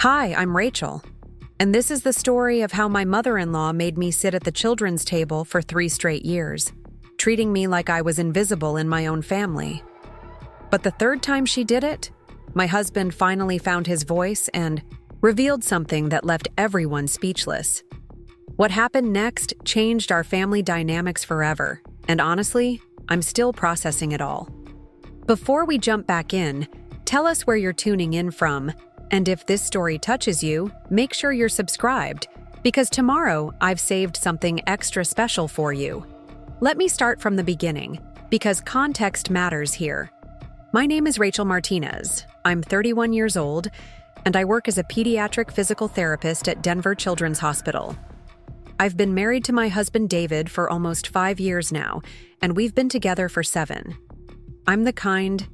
Hi, I'm Rachel, and this is the story of how my mother-in-law made me sit at the children's table for 3 straight years, treating me like I was invisible in my own family. But the third time she did it, my husband finally found his voice and revealed something that left everyone speechless. What happened next changed our family dynamics forever, and honestly, I'm still processing it all. Before we jump back in, tell us where you're tuning in from, and if this story touches you, make sure you're subscribed, because tomorrow I've saved something extra special for you. Let me start from the beginning, because context matters here. My name is Rachel Martinez. I'm 31 years old, and I work as a pediatric physical therapist at Denver Children's Hospital. I've been married to my husband David for almost 5 years now, and we've been together for 7. I'm the kind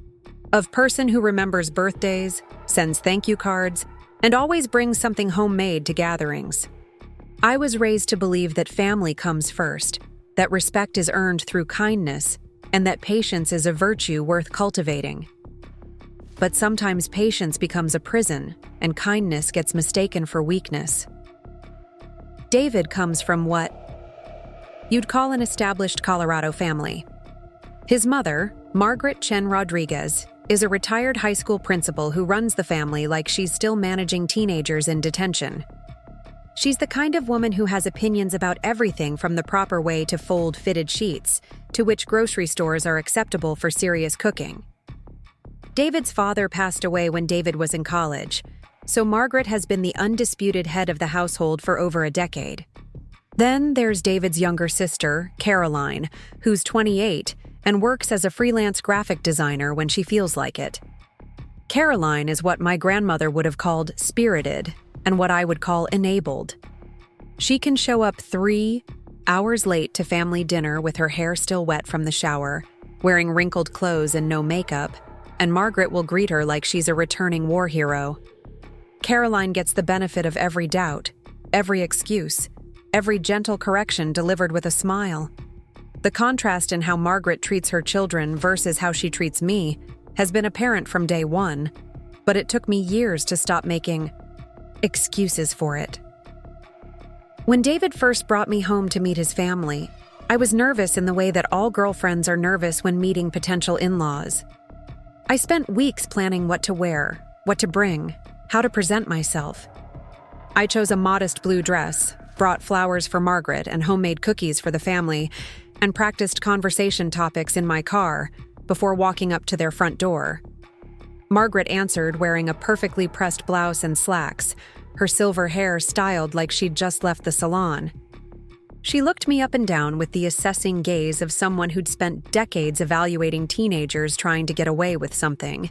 of person who remembers birthdays, sends thank you cards, and always brings something homemade to gatherings. I was raised to believe that family comes first, that respect is earned through kindness, and that patience is a virtue worth cultivating. But sometimes patience becomes a prison, and kindness gets mistaken for weakness. David comes from what you'd call an established Colorado family. His mother, Margaret Chen-Rodriguez, is a retired high school principal who runs the family like she's still managing teenagers in detention. She's the kind of woman who has opinions about everything from the proper way to fold fitted sheets to which grocery stores are acceptable for serious cooking. David's father passed away when David was in college, so Margaret has been the undisputed head of the household for over a decade. Then there's David's younger sister, Caroline, who's 28 and works as a freelance graphic designer when she feels like it. Caroline is what my grandmother would have called spirited and what I would call enabled. She can show up 3 hours late to family dinner with her hair still wet from the shower, wearing wrinkled clothes and no makeup, and Margaret will greet her like she's a returning war hero. Caroline gets the benefit of every doubt, every excuse, every gentle correction delivered with a smile. The contrast in how Margaret treats her children versus how she treats me has been apparent from day one, but it took me years to stop making excuses for it. When David first brought me home to meet his family, I was nervous in the way that all girlfriends are nervous when meeting potential in-laws. I spent weeks planning what to wear, what to bring, how to present myself. I chose a modest blue dress, brought flowers for Margaret and homemade cookies for the family, and practiced conversation topics in my car before walking up to their front door. Margaret answered wearing a perfectly pressed blouse and slacks, her silver hair styled like she'd just left the salon. She looked me up and down with the assessing gaze of someone who'd spent decades evaluating teenagers trying to get away with something.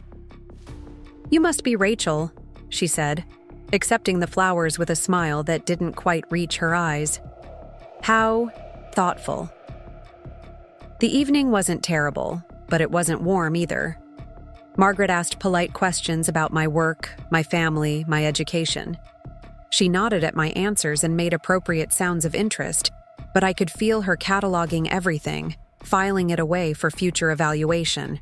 "You must be Rachel," she said, accepting the flowers with a smile that didn't quite reach her eyes. How thoughtful. The evening wasn't terrible, but it wasn't warm either. Margaret asked polite questions about my work, my family, my education. She nodded at my answers and made appropriate sounds of interest, but I could feel her cataloging everything, filing it away for future evaluation.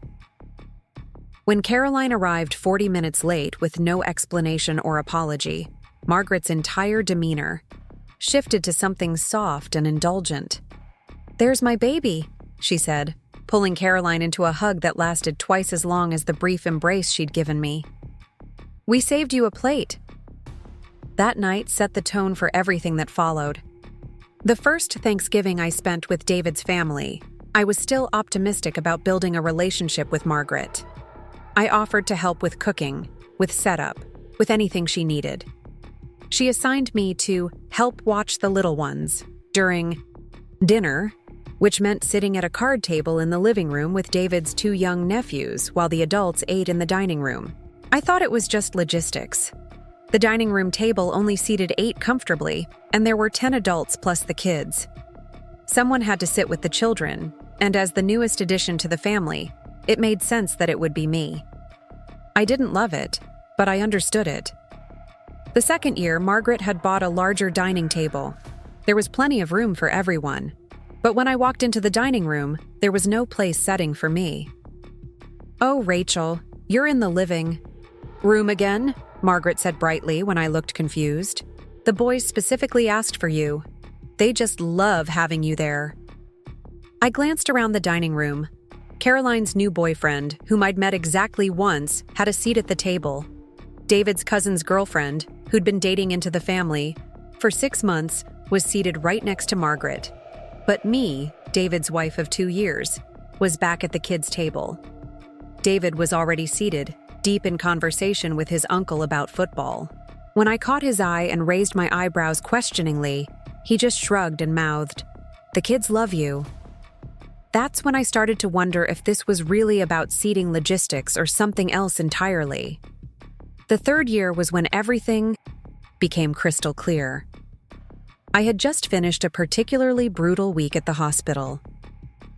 When Caroline arrived 40 minutes late with no explanation or apology, Margaret's entire demeanor shifted to something soft and indulgent. "There's my baby," she said, pulling Caroline into a hug that lasted twice as long as the brief embrace she'd given me. "We saved you a plate." That night set the tone for everything that followed. The first Thanksgiving I spent with David's family, I was still optimistic about building a relationship with Margaret. I offered to help with cooking, with setup, with anything she needed. She assigned me to help watch the little ones during dinner, which meant sitting at a card table in the living room with David's 2 young nephews while the adults ate in the dining room. I thought it was just logistics. The dining room table only seated 8 comfortably, and there were 10 adults plus the kids. Someone had to sit with the children, and as the newest addition to the family, it made sense that it would be me. I didn't love it, but I understood it. The second year, Margaret had bought a larger dining table. There was plenty of room for everyone. But when I walked into the dining room, there was no place setting for me. "Oh, Rachel, you're in the living room again?" Margaret said brightly when I looked confused. "The boys specifically asked for you. They just love having you there." I glanced around the dining room. Caroline's new boyfriend, whom I'd met exactly once, had a seat at the table. David's cousin's girlfriend, who'd been dating into the family for 6 months, was seated right next to Margaret. But me, David's wife of 2 years, was back at the kids' table. David was already seated, deep in conversation with his uncle about football. When I caught his eye and raised my eyebrows questioningly, he just shrugged and mouthed, "The kids love you." That's when I started to wonder if this was really about seating logistics or something else entirely. The third year was when everything became crystal clear. I had just finished a particularly brutal week at the hospital.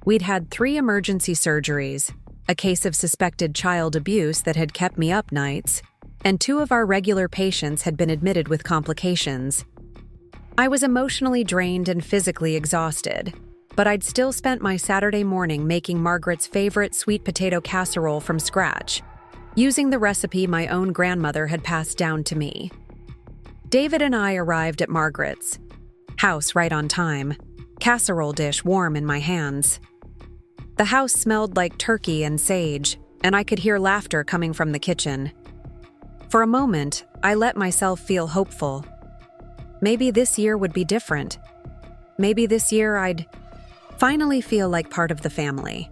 We'd had 3 emergency surgeries, a case of suspected child abuse that had kept me up nights, and 2 of our regular patients had been admitted with complications. I was emotionally drained and physically exhausted, but I'd still spent my Saturday morning making Margaret's favorite sweet potato casserole from scratch, using the recipe my own grandmother had passed down to me. David and I arrived at Margaret's house right on time, casserole dish warm in my hands. The house smelled like turkey and sage, and I could hear laughter coming from the kitchen. For a moment, I let myself feel hopeful. Maybe this year would be different. Maybe this year I'd finally feel like part of the family.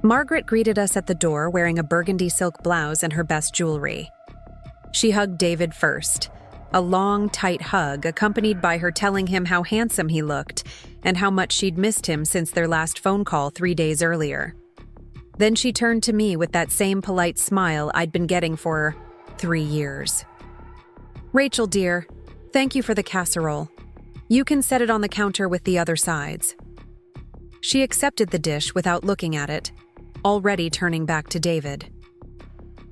Margaret greeted us at the door wearing a burgundy silk blouse and her best jewelry. She hugged David first, a long, tight hug accompanied by her telling him how handsome he looked and how much she'd missed him since their last phone call 3 days earlier. Then she turned to me with that same polite smile I'd been getting for 3 years. "Rachel, dear, thank you for the casserole. You can set it on the counter with the other sides." She accepted the dish without looking at it, already turning back to David.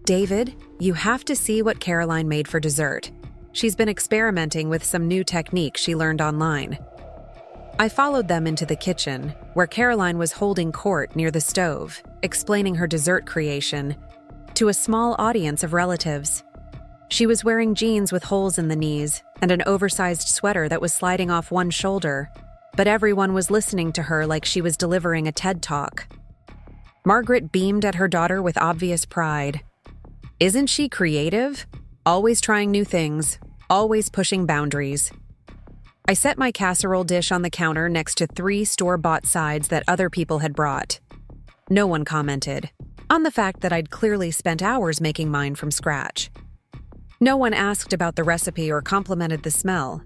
"David, you have to see what Caroline made for dessert. She's been experimenting with some new technique she learned online." I followed them into the kitchen, where Caroline was holding court near the stove, explaining her dessert creation to a small audience of relatives. She was wearing jeans with holes in the knees and an oversized sweater that was sliding off one shoulder, but everyone was listening to her like she was delivering a TED Talk. Margaret beamed at her daughter with obvious pride. "Isn't she creative? Always trying new things, always pushing boundaries." I set my casserole dish on the counter next to 3 store-bought sides that other people had brought. No one commented on the fact that I'd clearly spent hours making mine from scratch. No one asked about the recipe or complimented the smell.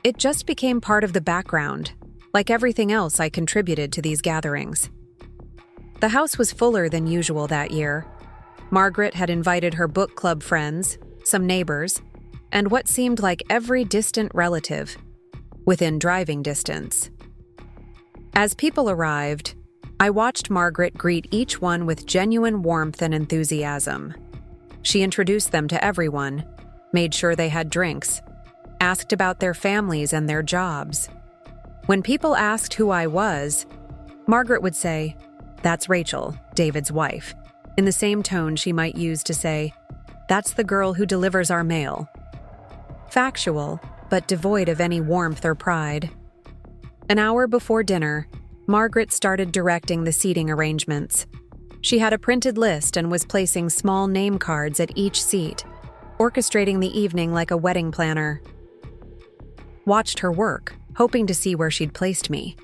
It just became part of the background, like everything else I contributed to these gatherings. The house was fuller than usual that year. Margaret had invited her book club friends, some neighbors, and what seemed like every distant relative within driving distance. As people arrived, I watched Margaret greet each one with genuine warmth and enthusiasm. She introduced them to everyone, made sure they had drinks, asked about their families and their jobs. When people asked who I was, Margaret would say, "That's Rachel, David's wife," in the same tone she might use to say, "That's the girl who delivers our mail." Factual, but devoid of any warmth or pride. An hour before dinner, Margaret started directing the seating arrangements. She had a printed list and was placing small name cards at each seat, orchestrating the evening like a wedding planner. Watched her work, hoping to see where she'd placed me.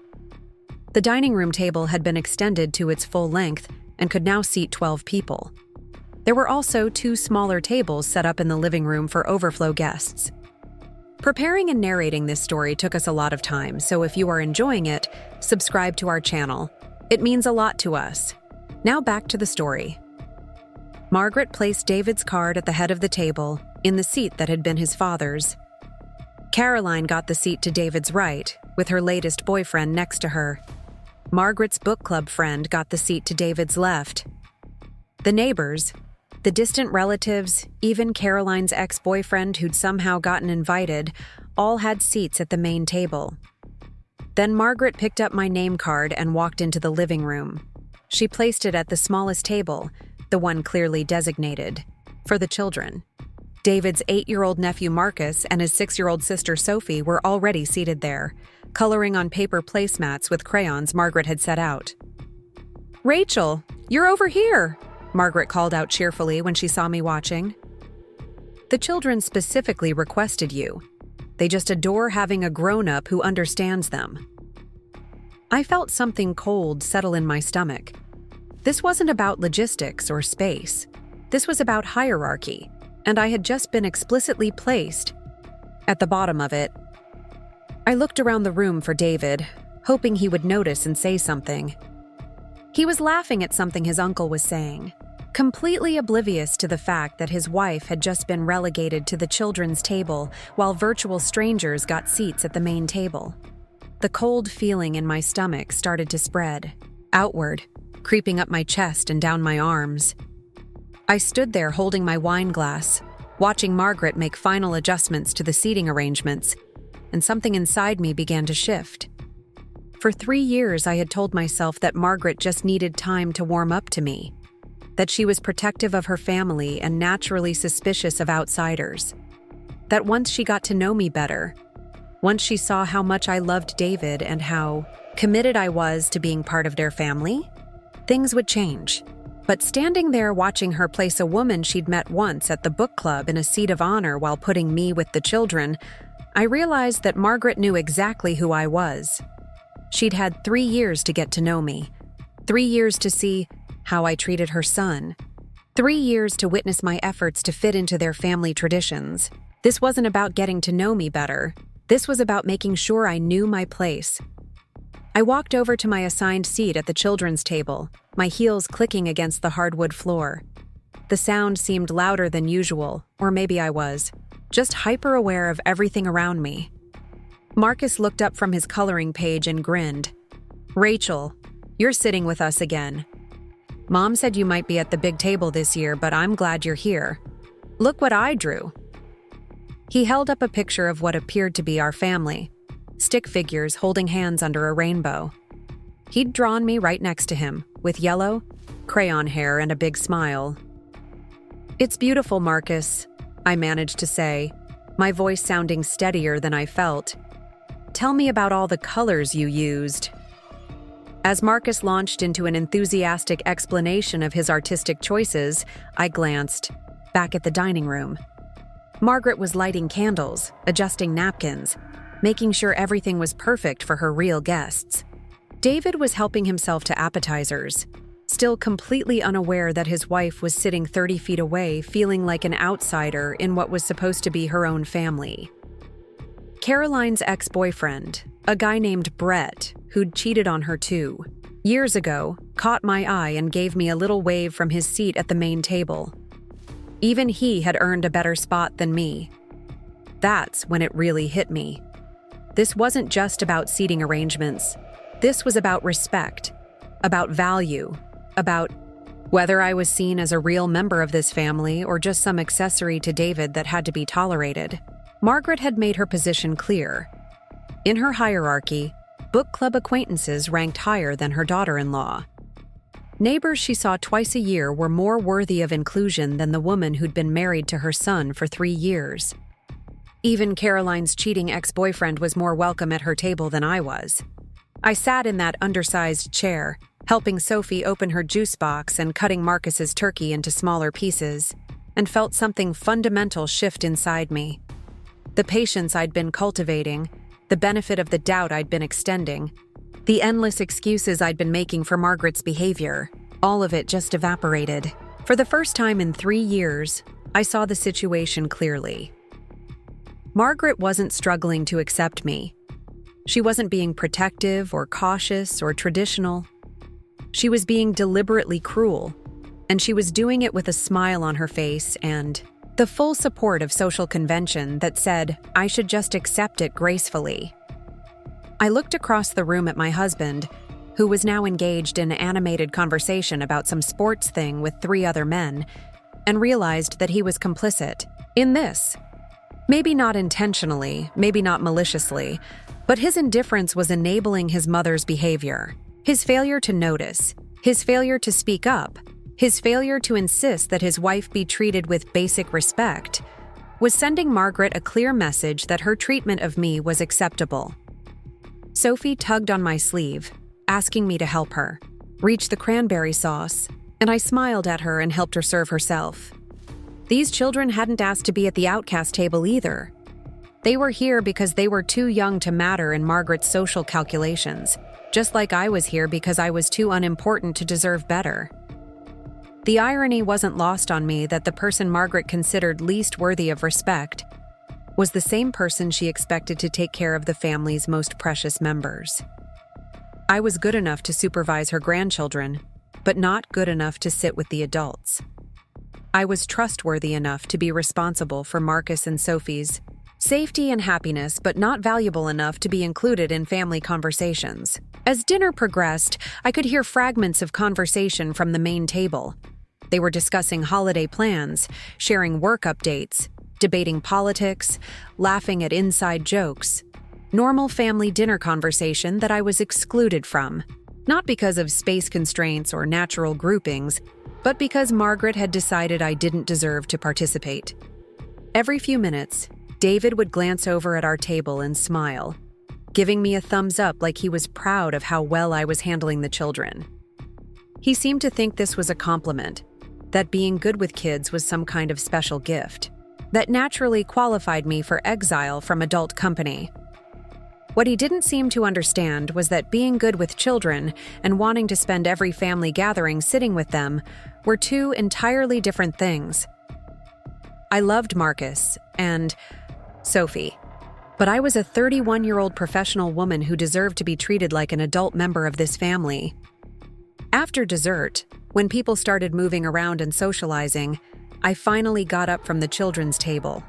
The dining room table had been extended to its full length and could now seat 12 people. There were also 2 smaller tables set up in the living room for overflow guests. Preparing and narrating this story took us a lot of time, so if you are enjoying it, subscribe to our channel. It means a lot to us. Now back to the story. Margaret placed David's card at the head of the table, in the seat that had been his father's. Caroline got the seat to David's right, with her latest boyfriend next to her. Margaret's book club friend got the seat to David's left. The neighbors, the distant relatives, even Caroline's ex-boyfriend who'd somehow gotten invited, all had seats at the main table. Then Margaret picked up my name card and walked into the living room. She placed it at the smallest table, the one clearly designated, for the children. David's 8-year-old nephew Marcus and his 6-year-old sister Sophie were already seated there, coloring on paper placemats with crayons Margaret had set out. "Rachel, you're over here!" Margaret called out cheerfully when she saw me watching. "The children specifically requested you. They just adore having a grown-up who understands them." I felt something cold settle in my stomach. This wasn't about logistics or space. This was about hierarchy, and I had just been explicitly placed at the bottom of it. I looked around the room for David, hoping he would notice and say something. He was laughing at something his uncle was saying, completely oblivious to the fact that his wife had just been relegated to the children's table while virtual strangers got seats at the main table. The cold feeling in my stomach started to spread, outward, creeping up my chest and down my arms. I stood there holding my wine glass, watching Margaret make final adjustments to the seating arrangements, and something inside me began to shift. For 3 years, I had told myself that Margaret just needed time to warm up to me, that she was protective of her family and naturally suspicious of outsiders, that once she got to know me better, once she saw how much I loved David and how committed I was to being part of their family, things would change. But standing there watching her place a woman she'd met once at the book club in a seat of honor while putting me with the children, I realized that Margaret knew exactly who I was. She'd had 3 years to get to know me, 3 years to see how I treated her son, 3 years to witness my efforts to fit into their family traditions. This wasn't about getting to know me better. This was about making sure I knew my place. I walked over to my assigned seat at the children's table, my heels clicking against the hardwood floor. The sound seemed louder than usual, or maybe I was, just hyper-aware of everything around me. Marcus looked up from his coloring page and grinned. "Rachel, you're sitting with us again. Mom said you might be at the big table this year, but I'm glad you're here. Look what I drew." He held up a picture of what appeared to be our family, stick figures holding hands under a rainbow. He'd drawn me right next to him, with yellow, crayon hair and a big smile. "It's beautiful, Marcus," I managed to say, my voice sounding steadier than I felt. "Tell me about all the colors you used." As Marcus launched into an enthusiastic explanation of his artistic choices, I glanced back at the dining room. Margaret was lighting candles, adjusting napkins, making sure everything was perfect for her real guests. David was helping himself to appetizers, still completely unaware that his wife was sitting 30 feet away, feeling like an outsider in what was supposed to be her own family. Caroline's ex-boyfriend, a guy named Brett, who'd cheated on her too, years ago, caught my eye and gave me a little wave from his seat at the main table. Even he had earned a better spot than me. That's when it really hit me. This wasn't just about seating arrangements. This was about respect, about value, about whether I was seen as a real member of this family or just some accessory to David that had to be tolerated. Margaret had made her position clear. In her hierarchy, book club acquaintances ranked higher than her daughter-in-law. Neighbors she saw twice a year were more worthy of inclusion than the woman who'd been married to her son for 3 years. Even Caroline's cheating ex-boyfriend was more welcome at her table than I was. I sat in that undersized chair, helping Sophie open her juice box and cutting Marcus's turkey into smaller pieces, and felt something fundamental shift inside me. The patience I'd been cultivating, the benefit of the doubt I'd been extending, the endless excuses I'd been making for Margaret's behavior, all of it just evaporated. For the first time in 3 years, I saw the situation clearly. Margaret wasn't struggling to accept me. She wasn't being protective or cautious or traditional. She was being deliberately cruel, and she was doing it with a smile on her face and the full support of social convention that said I should just accept it gracefully. I looked across the room at my husband, who was now engaged in an animated conversation about some sports thing with 3 other men, and realized that he was complicit in this. Maybe not intentionally, maybe not maliciously, but his indifference was enabling his mother's behavior. His failure to notice, his failure to speak up, his failure to insist that his wife be treated with basic respect was sending Margaret a clear message that her treatment of me was acceptable. Sophie tugged on my sleeve, asking me to help her, reach the cranberry sauce, and I smiled at her and helped her serve herself. These children hadn't asked to be at the outcast table either. They were here because they were too young to matter in Margaret's social calculations, just like I was here because I was too unimportant to deserve better. The irony wasn't lost on me that the person Margaret considered least worthy of respect was the same person she expected to take care of the family's most precious members. I was good enough to supervise her grandchildren, but not good enough to sit with the adults. I was trustworthy enough to be responsible for Marcus and Sophie's safety and happiness, but not valuable enough to be included in family conversations. As dinner progressed, I could hear fragments of conversation from the main table. They were discussing holiday plans, sharing work updates, debating politics, laughing at inside jokes. Normal family dinner conversation that I was excluded from, not because of space constraints or natural groupings, but because Margaret had decided I didn't deserve to participate. Every few minutes, David would glance over at our table and smile, giving me a thumbs up like he was proud of how well I was handling the children. He seemed to think this was a compliment, that being good with kids was some kind of special gift, that naturally qualified me for exile from adult company. What he didn't seem to understand was that being good with children and wanting to spend every family gathering sitting with them were two entirely different things. I loved Marcus and Sophie, but I was a 31-year-old professional woman who deserved to be treated like an adult member of this family. After dessert, when people started moving around and socializing, I finally got up from the children's table.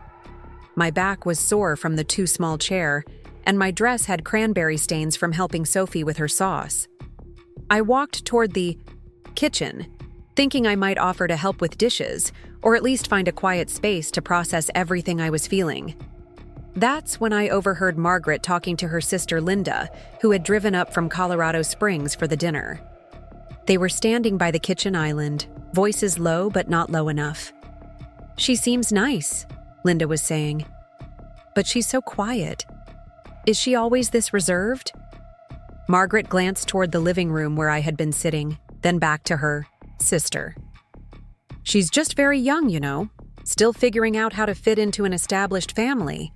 My back was sore from the too small chair, and my dress had cranberry stains from helping Sophie with her sauce. I walked toward the kitchen, thinking I might offer to help with dishes, or at least find a quiet space to process everything I was feeling. That's when I overheard Margaret talking to her sister Linda, who had driven up from Colorado Springs for the dinner. They were standing by the kitchen island, voices low but not low enough. "She seems nice," Linda was saying. "But she's so quiet. Is she always this reserved?" Margaret glanced toward the living room where I had been sitting, then back to her sister. "She's just very young, you know, still figuring out how to fit into an established family.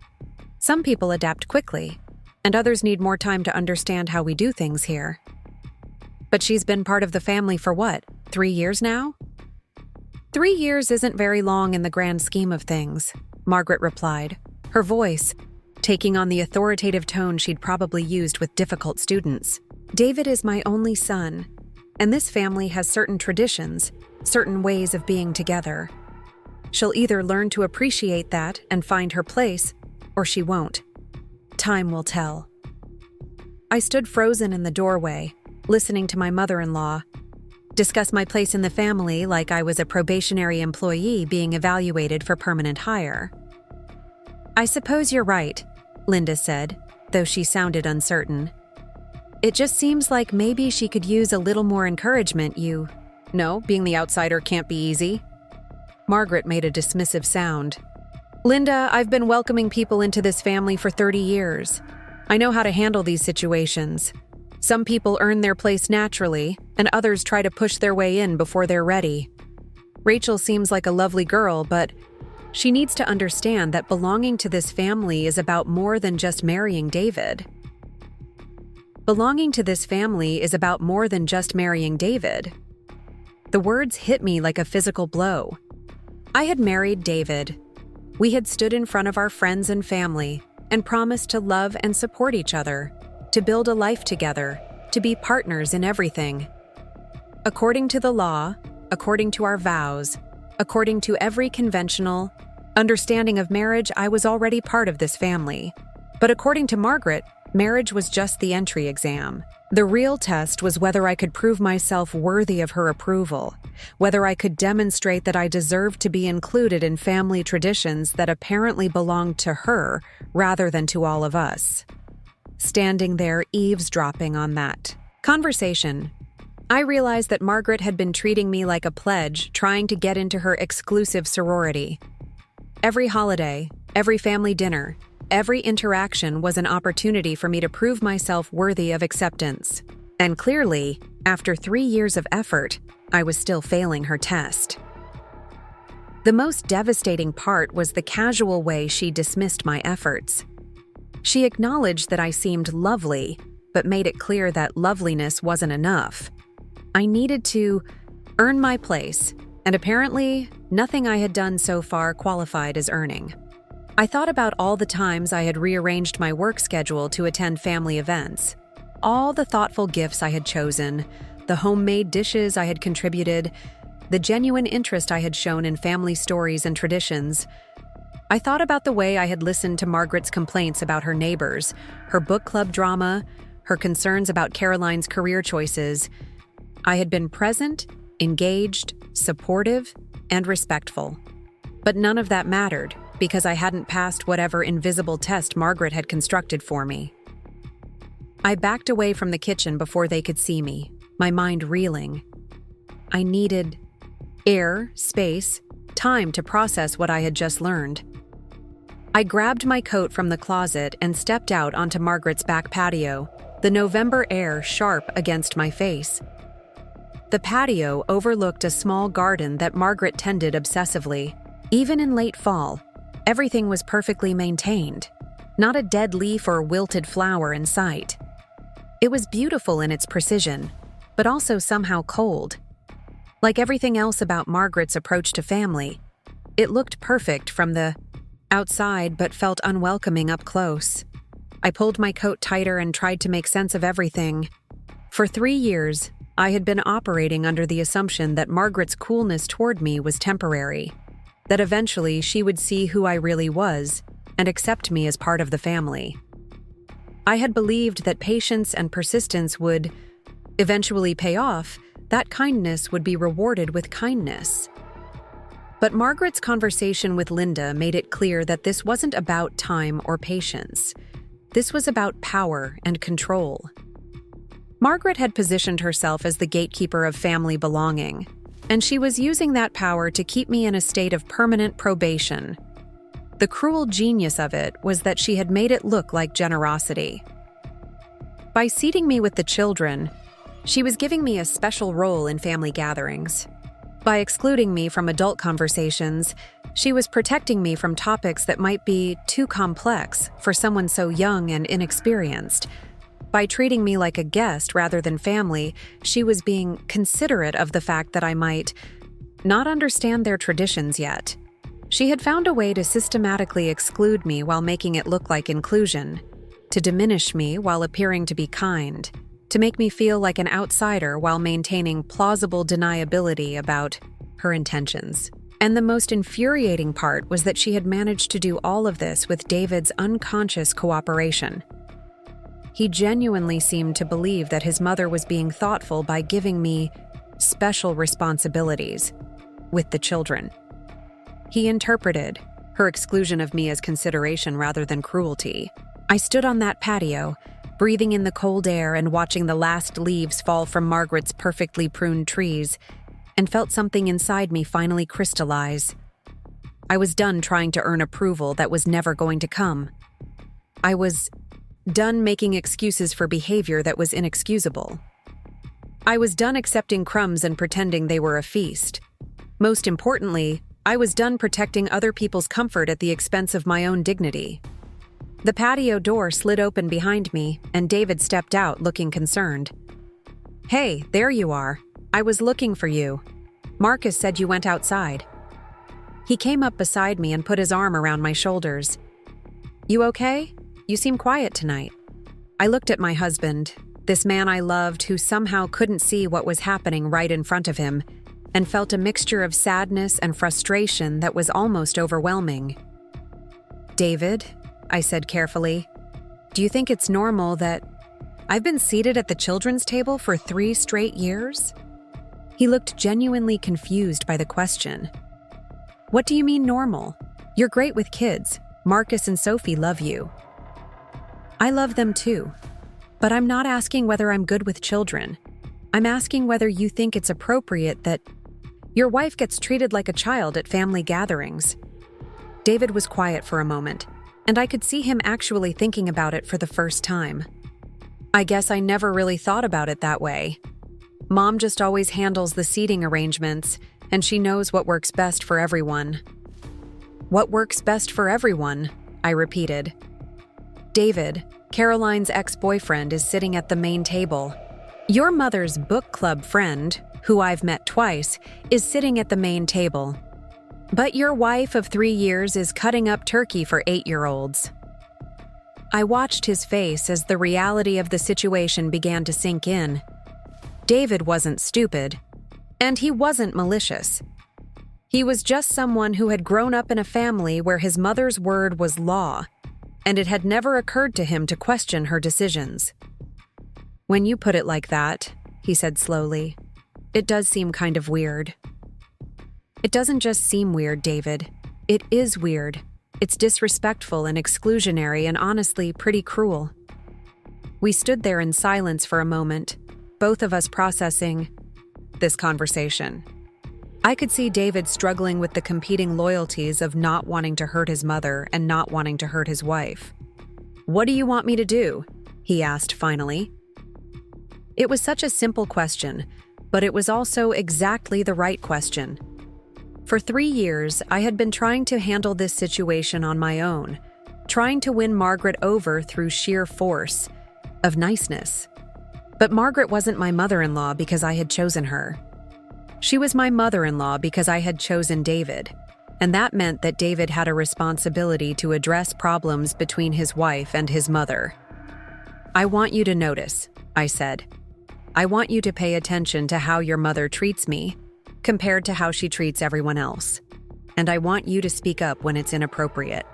Some people adapt quickly, and others need more time to understand how we do things here." "But she's been part of the family for what, 3 years now?" 3 years isn't very long in the grand scheme of things, Margaret replied, her voice taking on the authoritative tone she'd probably used with difficult students. "David is my only son, and this family has certain traditions, certain ways of being together. She'll either learn to appreciate that and find her place, or she won't. Time will tell." I stood frozen in the doorway, listening to my mother-in-law discuss my place in the family like I was a probationary employee being evaluated for permanent hire. "I suppose you're right," Linda said, though she sounded uncertain. "It just seems like maybe she could use a little more encouragement. No, being the outsider can't be easy." Margaret made a dismissive sound. "Linda, I've been welcoming people into this family for 30 years. I know how to handle these situations. Some people earn their place naturally, and others try to push their way in before they're ready. Rachel seems like a lovely girl, but she needs to understand that belonging to this family is about more than just marrying David. Belonging to this family is about more than just marrying David." The words hit me like a physical blow. I had married David. We had stood in front of our friends and family and promised to love and support each other, to build a life together, to be partners in everything. According to the law, according to our vows, according to every conventional understanding of marriage, I was already part of this family. But according to Margaret, marriage was just the entry exam. The real test was whether I could prove myself worthy of her approval, whether I could demonstrate that I deserved to be included in family traditions that apparently belonged to her rather than to all of us. Standing there eavesdropping on that conversation, I realized that Margaret had been treating me like a pledge, trying to get into her exclusive sorority. Every holiday, every family dinner, every interaction was an opportunity for me to prove myself worthy of acceptance. And clearly, after 3 years of effort, I was still failing her test. The most devastating part was the casual way she dismissed my efforts. She acknowledged that I seemed lovely, but made it clear that loveliness wasn't enough. I needed to earn my place, and apparently, nothing I had done so far qualified as earning. I thought about all the times I had rearranged my work schedule to attend family events, all the thoughtful gifts I had chosen, the homemade dishes I had contributed, the genuine interest I had shown in family stories and traditions. I thought about the way I had listened to Margaret's complaints about her neighbors, her book club drama, her concerns about Caroline's career choices. I had been present, engaged, supportive, and respectful. But none of that mattered because I hadn't passed whatever invisible test Margaret had constructed for me. I backed away from the kitchen before they could see me, my mind reeling. I needed air, space, time to process what I had just learned. I grabbed my coat from the closet and stepped out onto Margaret's back patio, the November air sharp against my face. The patio overlooked a small garden that Margaret tended obsessively. Even in late fall, everything was perfectly maintained. Not a dead leaf or wilted flower in sight. It was beautiful in its precision, but also somehow cold. Like everything else about Margaret's approach to family, it looked perfect from the outside but felt unwelcoming up close. I pulled my coat tighter and tried to make sense of everything. For 3 years, I had been operating under the assumption that Margaret's coolness toward me was temporary, that eventually she would see who I really was and accept me as part of the family. I had believed that patience and persistence would eventually pay off, that kindness would be rewarded with kindness. But Margaret's conversation with Linda made it clear that this wasn't about time or patience. This was about power and control. Margaret had positioned herself as the gatekeeper of family belonging, and she was using that power to keep me in a state of permanent probation. The cruel genius of it was that she had made it look like generosity. By seating me with the children, she was giving me a special role in family gatherings. By excluding me from adult conversations, she was protecting me from topics that might be too complex for someone so young and inexperienced. By treating me like a guest rather than family, she was being considerate of the fact that I might not understand their traditions yet. She had found a way to systematically exclude me while making it look like inclusion, to diminish me while appearing to be kind, to make me feel like an outsider while maintaining plausible deniability about her intentions. And the most infuriating part was that she had managed to do all of this with David's unconscious cooperation. He genuinely seemed to believe that his mother was being thoughtful by giving me special responsibilities with the children. He interpreted her exclusion of me as consideration rather than cruelty. I stood on that patio, breathing in the cold air and watching the last leaves fall from Margaret's perfectly pruned trees, and felt something inside me finally crystallize. I was done trying to earn approval that was never going to come. I was done making excuses for behavior that was inexcusable. I was done accepting crumbs and pretending they were a feast. Most importantly, I was done protecting other people's comfort at the expense of my own dignity. The patio door slid open behind me, and David stepped out looking concerned. "Hey, there you are. I was looking for you. Marcus said you went outside." He came up beside me and put his arm around my shoulders. "You okay? You seem quiet tonight." I looked at my husband, this man I loved who somehow couldn't see what was happening right in front of him, and felt a mixture of sadness and frustration that was almost overwhelming. "David," I said carefully, "do you think it's normal that I've been seated at the children's table for 3 straight years?" He looked genuinely confused by the question. "What do you mean normal? You're great with kids. Marcus and Sophie love you." "I love them too, but I'm not asking whether I'm good with children. I'm asking whether you think it's appropriate that your wife gets treated like a child at family gatherings." David was quiet for a moment, and I could see him actually thinking about it for the first time. I guess I never really thought about it that way. Mom just always handles the seating arrangements, and she knows what works best for everyone. What works best for everyone? I repeated. David, Caroline's ex-boyfriend, is sitting at the main table. Your mother's book club friend, who I've met twice, is sitting at the main table. But your wife of 3 years is cutting up turkey for 8-year-olds. I watched his face as the reality of the situation began to sink in. David wasn't stupid, and he wasn't malicious. He was just someone who had grown up in a family where his mother's word was law, and it had never occurred to him to question her decisions. When you put it like that, he said slowly, it does seem kind of weird. It doesn't just seem weird, David. It is weird. It's disrespectful and exclusionary and honestly pretty cruel. We stood there in silence for a moment, both of us processing this conversation. I could see David struggling with the competing loyalties of not wanting to hurt his mother and not wanting to hurt his wife. What do you want me to do? He asked finally. It was such a simple question, but it was also exactly the right question. For 3 years, I had been trying to handle this situation on my own, trying to win Margaret over through sheer force of niceness. But Margaret wasn't my mother-in-law because I had chosen her. She was my mother-in-law because I had chosen David, and that meant that David had a responsibility to address problems between his wife and his mother. I want you to notice, I said. I want you to pay attention to how your mother treats me, compared to how she treats everyone else. And I want you to speak up when it's inappropriate.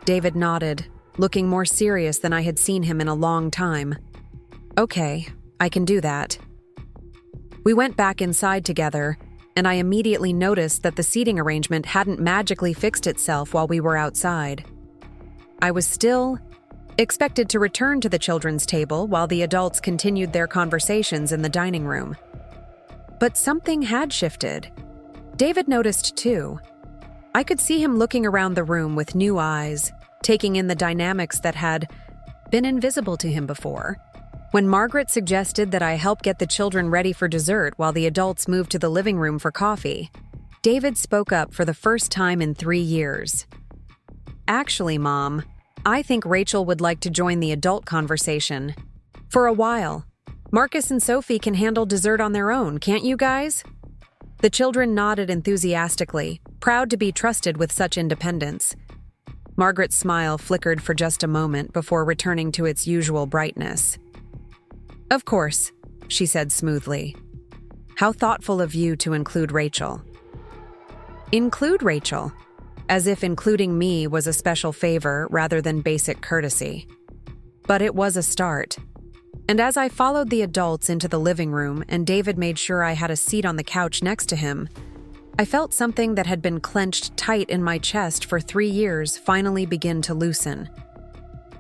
David nodded, looking more serious than I had seen him in a long time. Okay, I can do that. We went back inside together, and I immediately noticed that the seating arrangement hadn't magically fixed itself while we were outside. I was still expected to return to the children's table while the adults continued their conversations in the dining room. But something had shifted. David noticed too. I could see him looking around the room with new eyes, taking in the dynamics that had been invisible to him before. When Margaret suggested that I help get the children ready for dessert while the adults moved to the living room for coffee, David spoke up for the first time in 3 years. Actually, Mom, I think Rachel would like to join the adult conversation. For a while. Marcus and Sophie can handle dessert on their own, can't you guys? The children nodded enthusiastically, proud to be trusted with such independence. Margaret's smile flickered for just a moment before returning to its usual brightness. Of course, she said smoothly. How thoughtful of you to include Rachel. Include Rachel, as if including me was a special favor rather than basic courtesy. But it was a start. And as I followed the adults into the living room and David made sure I had a seat on the couch next to him, I felt something that had been clenched tight in my chest for 3 years finally begin to loosen.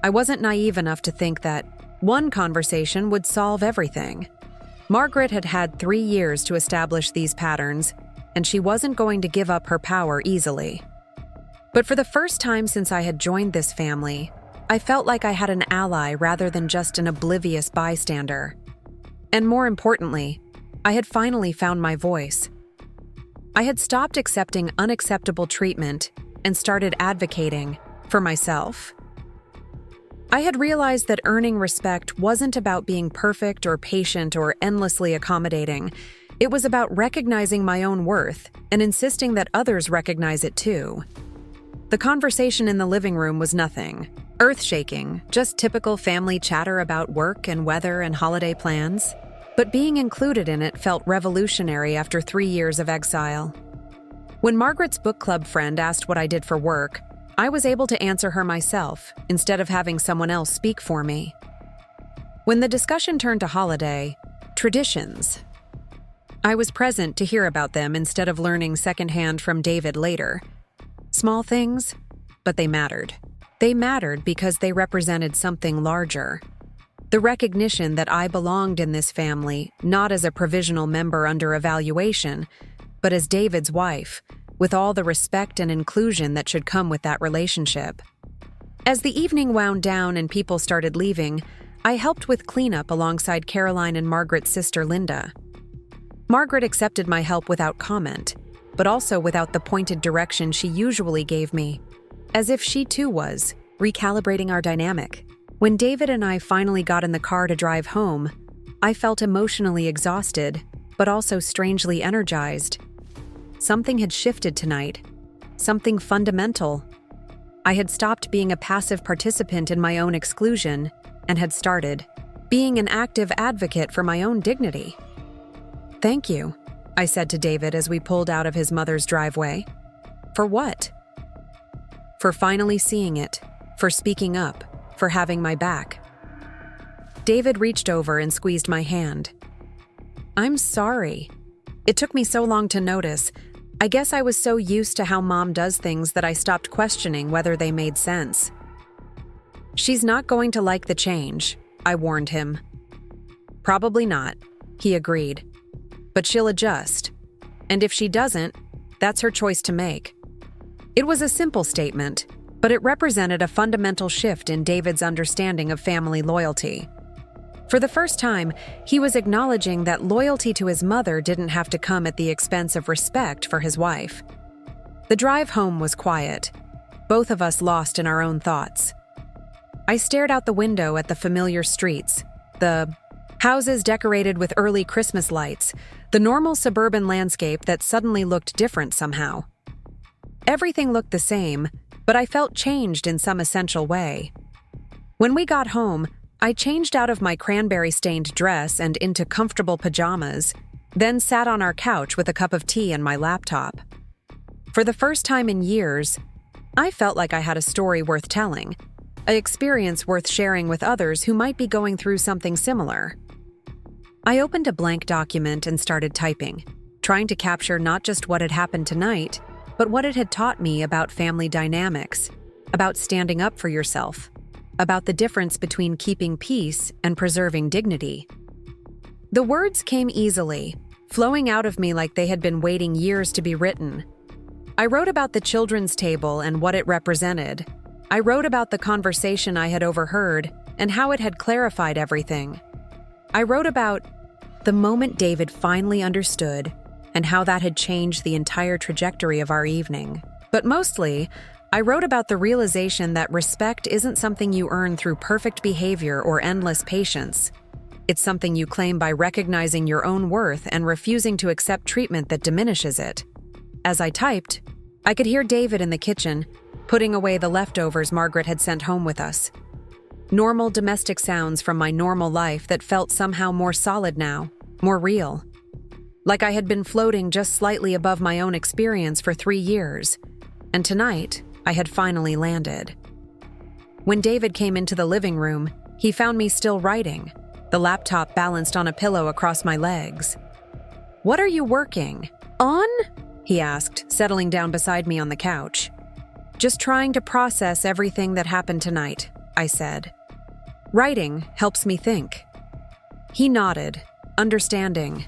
I wasn't naive enough to think that one conversation would solve everything. Margaret had had 3 years to establish these patterns, and she wasn't going to give up her power easily. But for the first time since I had joined this family, I felt like I had an ally rather than just an oblivious bystander. And more importantly, I had finally found my voice. I had stopped accepting unacceptable treatment and started advocating for myself. I had realized that earning respect wasn't about being perfect or patient or endlessly accommodating. It was about recognizing my own worth and insisting that others recognize it too. The conversation in the living room was nothing earth-shaking, just typical family chatter about work and weather and holiday plans. But being included in it felt revolutionary after 3 years of exile. When Margaret's book club friend asked what I did for work, I was able to answer her myself instead of having someone else speak for me. When the discussion turned to holiday traditions, I was present to hear about them instead of learning secondhand from David later. Small things, but they mattered. They mattered because they represented something larger. The recognition that I belonged in this family, not as a provisional member under evaluation, but as David's wife, with all the respect and inclusion that should come with that relationship. As the evening wound down and people started leaving, I helped with cleanup alongside Caroline and Margaret's sister Linda. Margaret accepted my help without comment, but also without the pointed direction she usually gave me, as if she too was recalibrating our dynamic. When David and I finally got in the car to drive home, I felt emotionally exhausted, but also strangely energized. Something had shifted tonight, something fundamental. I had stopped being a passive participant in my own exclusion and had started being an active advocate for my own dignity. "Thank you," I said to David as we pulled out of his mother's driveway. "For what?" "For finally seeing it, for speaking up, for having my back." David reached over and squeezed my hand. "I'm sorry. It took me so long to notice. I guess I was so used to how Mom does things that I stopped questioning whether they made sense." "She's not going to like the change," I warned him. "Probably not," he agreed. "But she'll adjust. And if she doesn't, that's her choice to make." It was a simple statement, but it represented a fundamental shift in David's understanding of family loyalty. For the first time, he was acknowledging that loyalty to his mother didn't have to come at the expense of respect for his wife. The drive home was quiet, both of us lost in our own thoughts. I stared out the window at the familiar streets, the houses decorated with early Christmas lights, the normal suburban landscape that suddenly looked different somehow. Everything looked the same, but I felt changed in some essential way. When we got home, I changed out of my cranberry-stained dress and into comfortable pajamas, then sat on our couch with a cup of tea and my laptop. For the first time in years, I felt like I had a story worth telling, an experience worth sharing with others who might be going through something similar. I opened a blank document and started typing, trying to capture not just what had happened tonight, but what it had taught me about family dynamics, about standing up for yourself, about the difference between keeping peace and preserving dignity. The words came easily, flowing out of me like they had been waiting years to be written. I wrote about the children's table and what it represented. I wrote about the conversation I had overheard and how it had clarified everything. I wrote about the moment David finally understood and how that had changed the entire trajectory of our evening. But mostly, I wrote about the realization that respect isn't something you earn through perfect behavior or endless patience. It's something you claim by recognizing your own worth and refusing to accept treatment that diminishes it. As I typed, I could hear David in the kitchen, putting away the leftovers Margaret had sent home with us. Normal domestic sounds from my normal life that felt somehow more solid now, more real. Like I had been floating just slightly above my own experience for 3 years, and tonight, I had finally landed. When David came into the living room, he found me still writing, the laptop balanced on a pillow across my legs. "What are you working on?" he asked, settling down beside me on the couch. "Just trying to process everything that happened tonight," I said. "Writing helps me think." He nodded, understanding.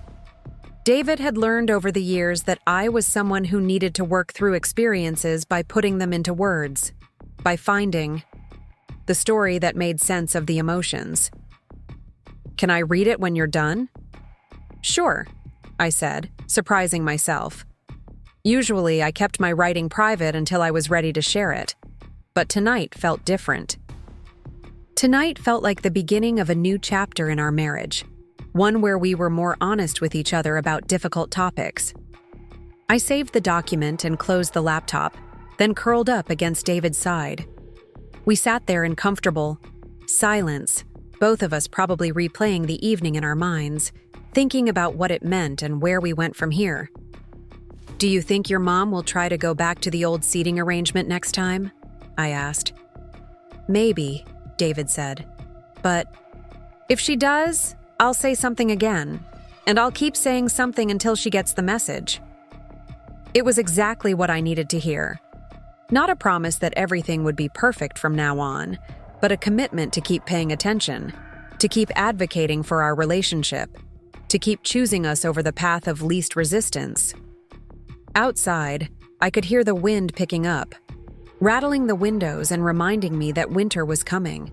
David had learned over the years that I was someone who needed to work through experiences by putting them into words, by finding the story that made sense of the emotions. "Can I read it when you're done?" "Sure," I said, surprising myself. Usually, I kept my writing private until I was ready to share it, but tonight felt different. Tonight felt like the beginning of a new chapter in our marriage, one where we were more honest with each other about difficult topics. I saved the document and closed the laptop, then curled up against David's side. We sat there in comfortable silence, both of us probably replaying the evening in our minds, thinking about what it meant and where we went from here. "Do you think your mom will try to go back to the old seating arrangement next time?" I asked. "Maybe," David said. "But if she does, I'll say something again, and I'll keep saying something until she gets the message." It was exactly what I needed to hear. Not a promise that everything would be perfect from now on, but a commitment to keep paying attention, to keep advocating for our relationship, to keep choosing us over the path of least resistance. Outside, I could hear the wind picking up, rattling the windows and reminding me that winter was coming.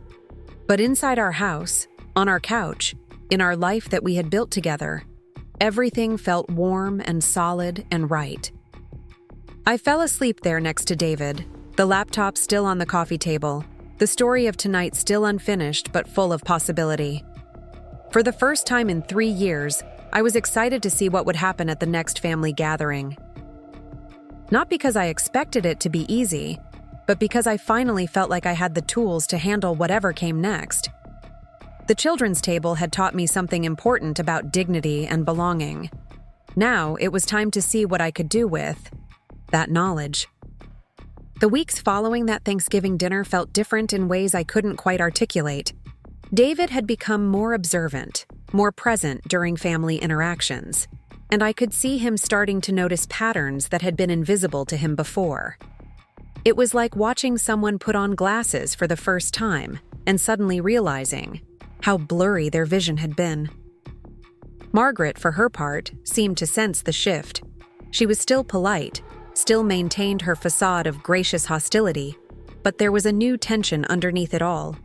But inside our house, on our couch, in our life that we had built together, everything felt warm and solid and right. I fell asleep there next to David, the laptop still on the coffee table, the story of tonight still unfinished but full of possibility. For the first time in 3 years, I was excited to see what would happen at the next family gathering. Not because I expected it to be easy, but because I finally felt like I had the tools to handle whatever came next. The children's table had taught me something important about dignity and belonging. Now it was time to see what I could do with that knowledge. The weeks following that Thanksgiving dinner felt different in ways I couldn't quite articulate. David had become more observant, more present during family interactions, and I could see him starting to notice patterns that had been invisible to him before. It was like watching someone put on glasses for the first time and suddenly realizing how blurry their vision had been. Margaret, for her part, seemed to sense the shift. She was still polite, still maintained her facade of gracious hostility, but there was a new tension underneath it all.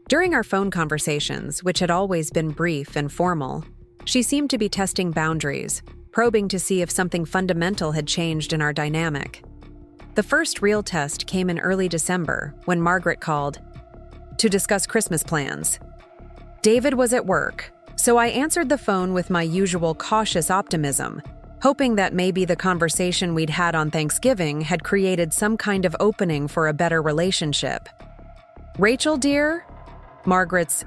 During our phone conversations, which had always been brief and formal, she seemed to be testing boundaries, probing to see if something fundamental had changed in our dynamic. The first real test came in early December when Margaret called to discuss Christmas plans. David was at work, so I answered the phone with my usual cautious optimism, hoping that maybe the conversation we'd had on Thanksgiving had created some kind of opening for a better relationship. "Rachel, dear?" Margaret's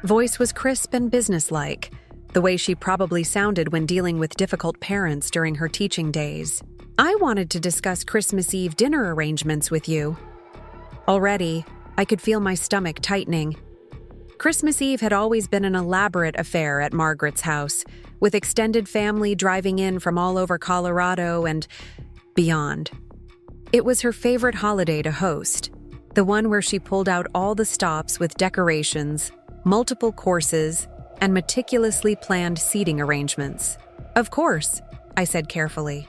voice was crisp and businesslike, the way she probably sounded when dealing with difficult parents during her teaching days. "I wanted to discuss Christmas Eve dinner arrangements with you." Already, I could feel my stomach tightening. Christmas Eve had always been an elaborate affair at Margaret's house, with extended family driving in from all over Colorado and beyond. It was her favorite holiday to host, the one where she pulled out all the stops with decorations, multiple courses, and meticulously planned seating arrangements. "Of course," I said carefully.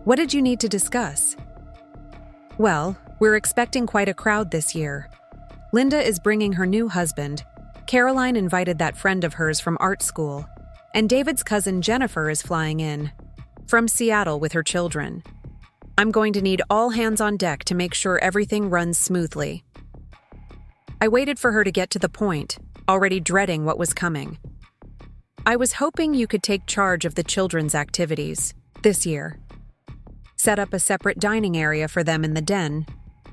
"What did you need to discuss?" "Well, we're expecting quite a crowd this year. Linda is bringing her new husband. Caroline invited that friend of hers from art school. And David's cousin Jennifer is flying in from Seattle with her children. I'm going to need all hands on deck to make sure everything runs smoothly." I waited for her to get to the point, already dreading what was coming. "I was hoping you could take charge of the children's activities this year. Set up a separate dining area for them in the den.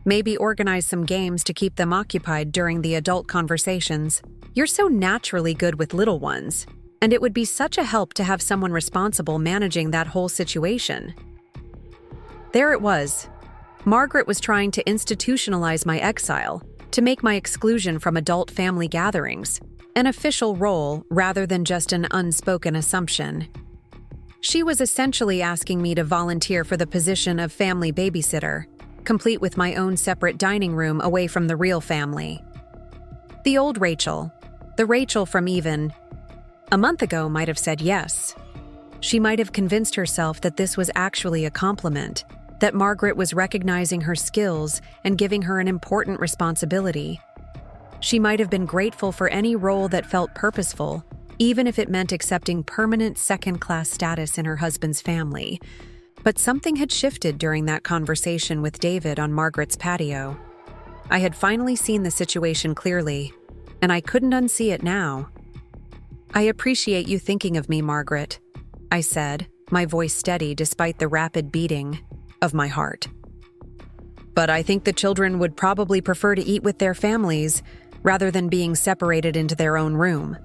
Maybe organize some games to keep them occupied during the adult conversations. You're so naturally good with little ones, and it would be such a help to have someone responsible managing that whole situation." There it was. Margaret was trying to institutionalize my exile, to make my exclusion from adult family gatherings an official role rather than just an unspoken assumption. She was essentially asking me to volunteer for the position of family babysitter, complete with my own separate dining room away from the real family. The old Rachel, the Rachel from even a month ago, might have said yes. She might have convinced herself that this was actually a compliment, that Margaret was recognizing her skills and giving her an important responsibility. She might have been grateful for any role that felt purposeful, even if it meant accepting permanent second-class status in her husband's family. But something had shifted during that conversation with David on Margaret's patio. I had finally seen the situation clearly, and I couldn't unsee it now. "I appreciate you thinking of me, Margaret," I said, my voice steady despite the rapid beating of my heart. "But I think the children would probably prefer to eat with their families rather than being separated into their own room.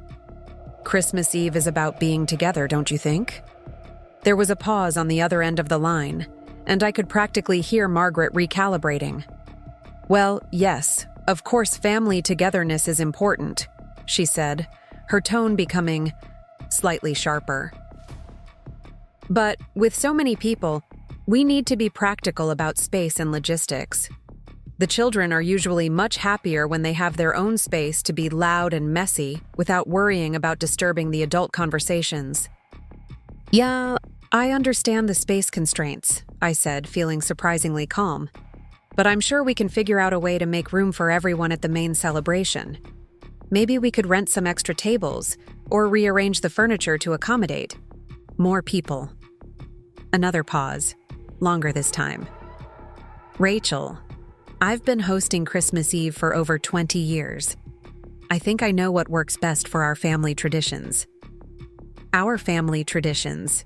Christmas Eve is about being together, don't you think?" There was a pause on the other end of the line, and I could practically hear Margaret recalibrating. "Well, yes, of course family togetherness is important," she said, her tone becoming slightly sharper. "But with so many people, we need to be practical about space and logistics. The children are usually much happier when they have their own space to be loud and messy without worrying about disturbing the adult conversations." "Yeah, I understand the space constraints," I said, feeling surprisingly calm. "But I'm sure we can figure out a way to make room for everyone at the main celebration. Maybe we could rent some extra tables, or rearrange the furniture to accommodate more people." Another pause, longer this time. "Rachel, I've been hosting Christmas Eve for over 20 years. I think I know what works best for our family traditions." Our family traditions.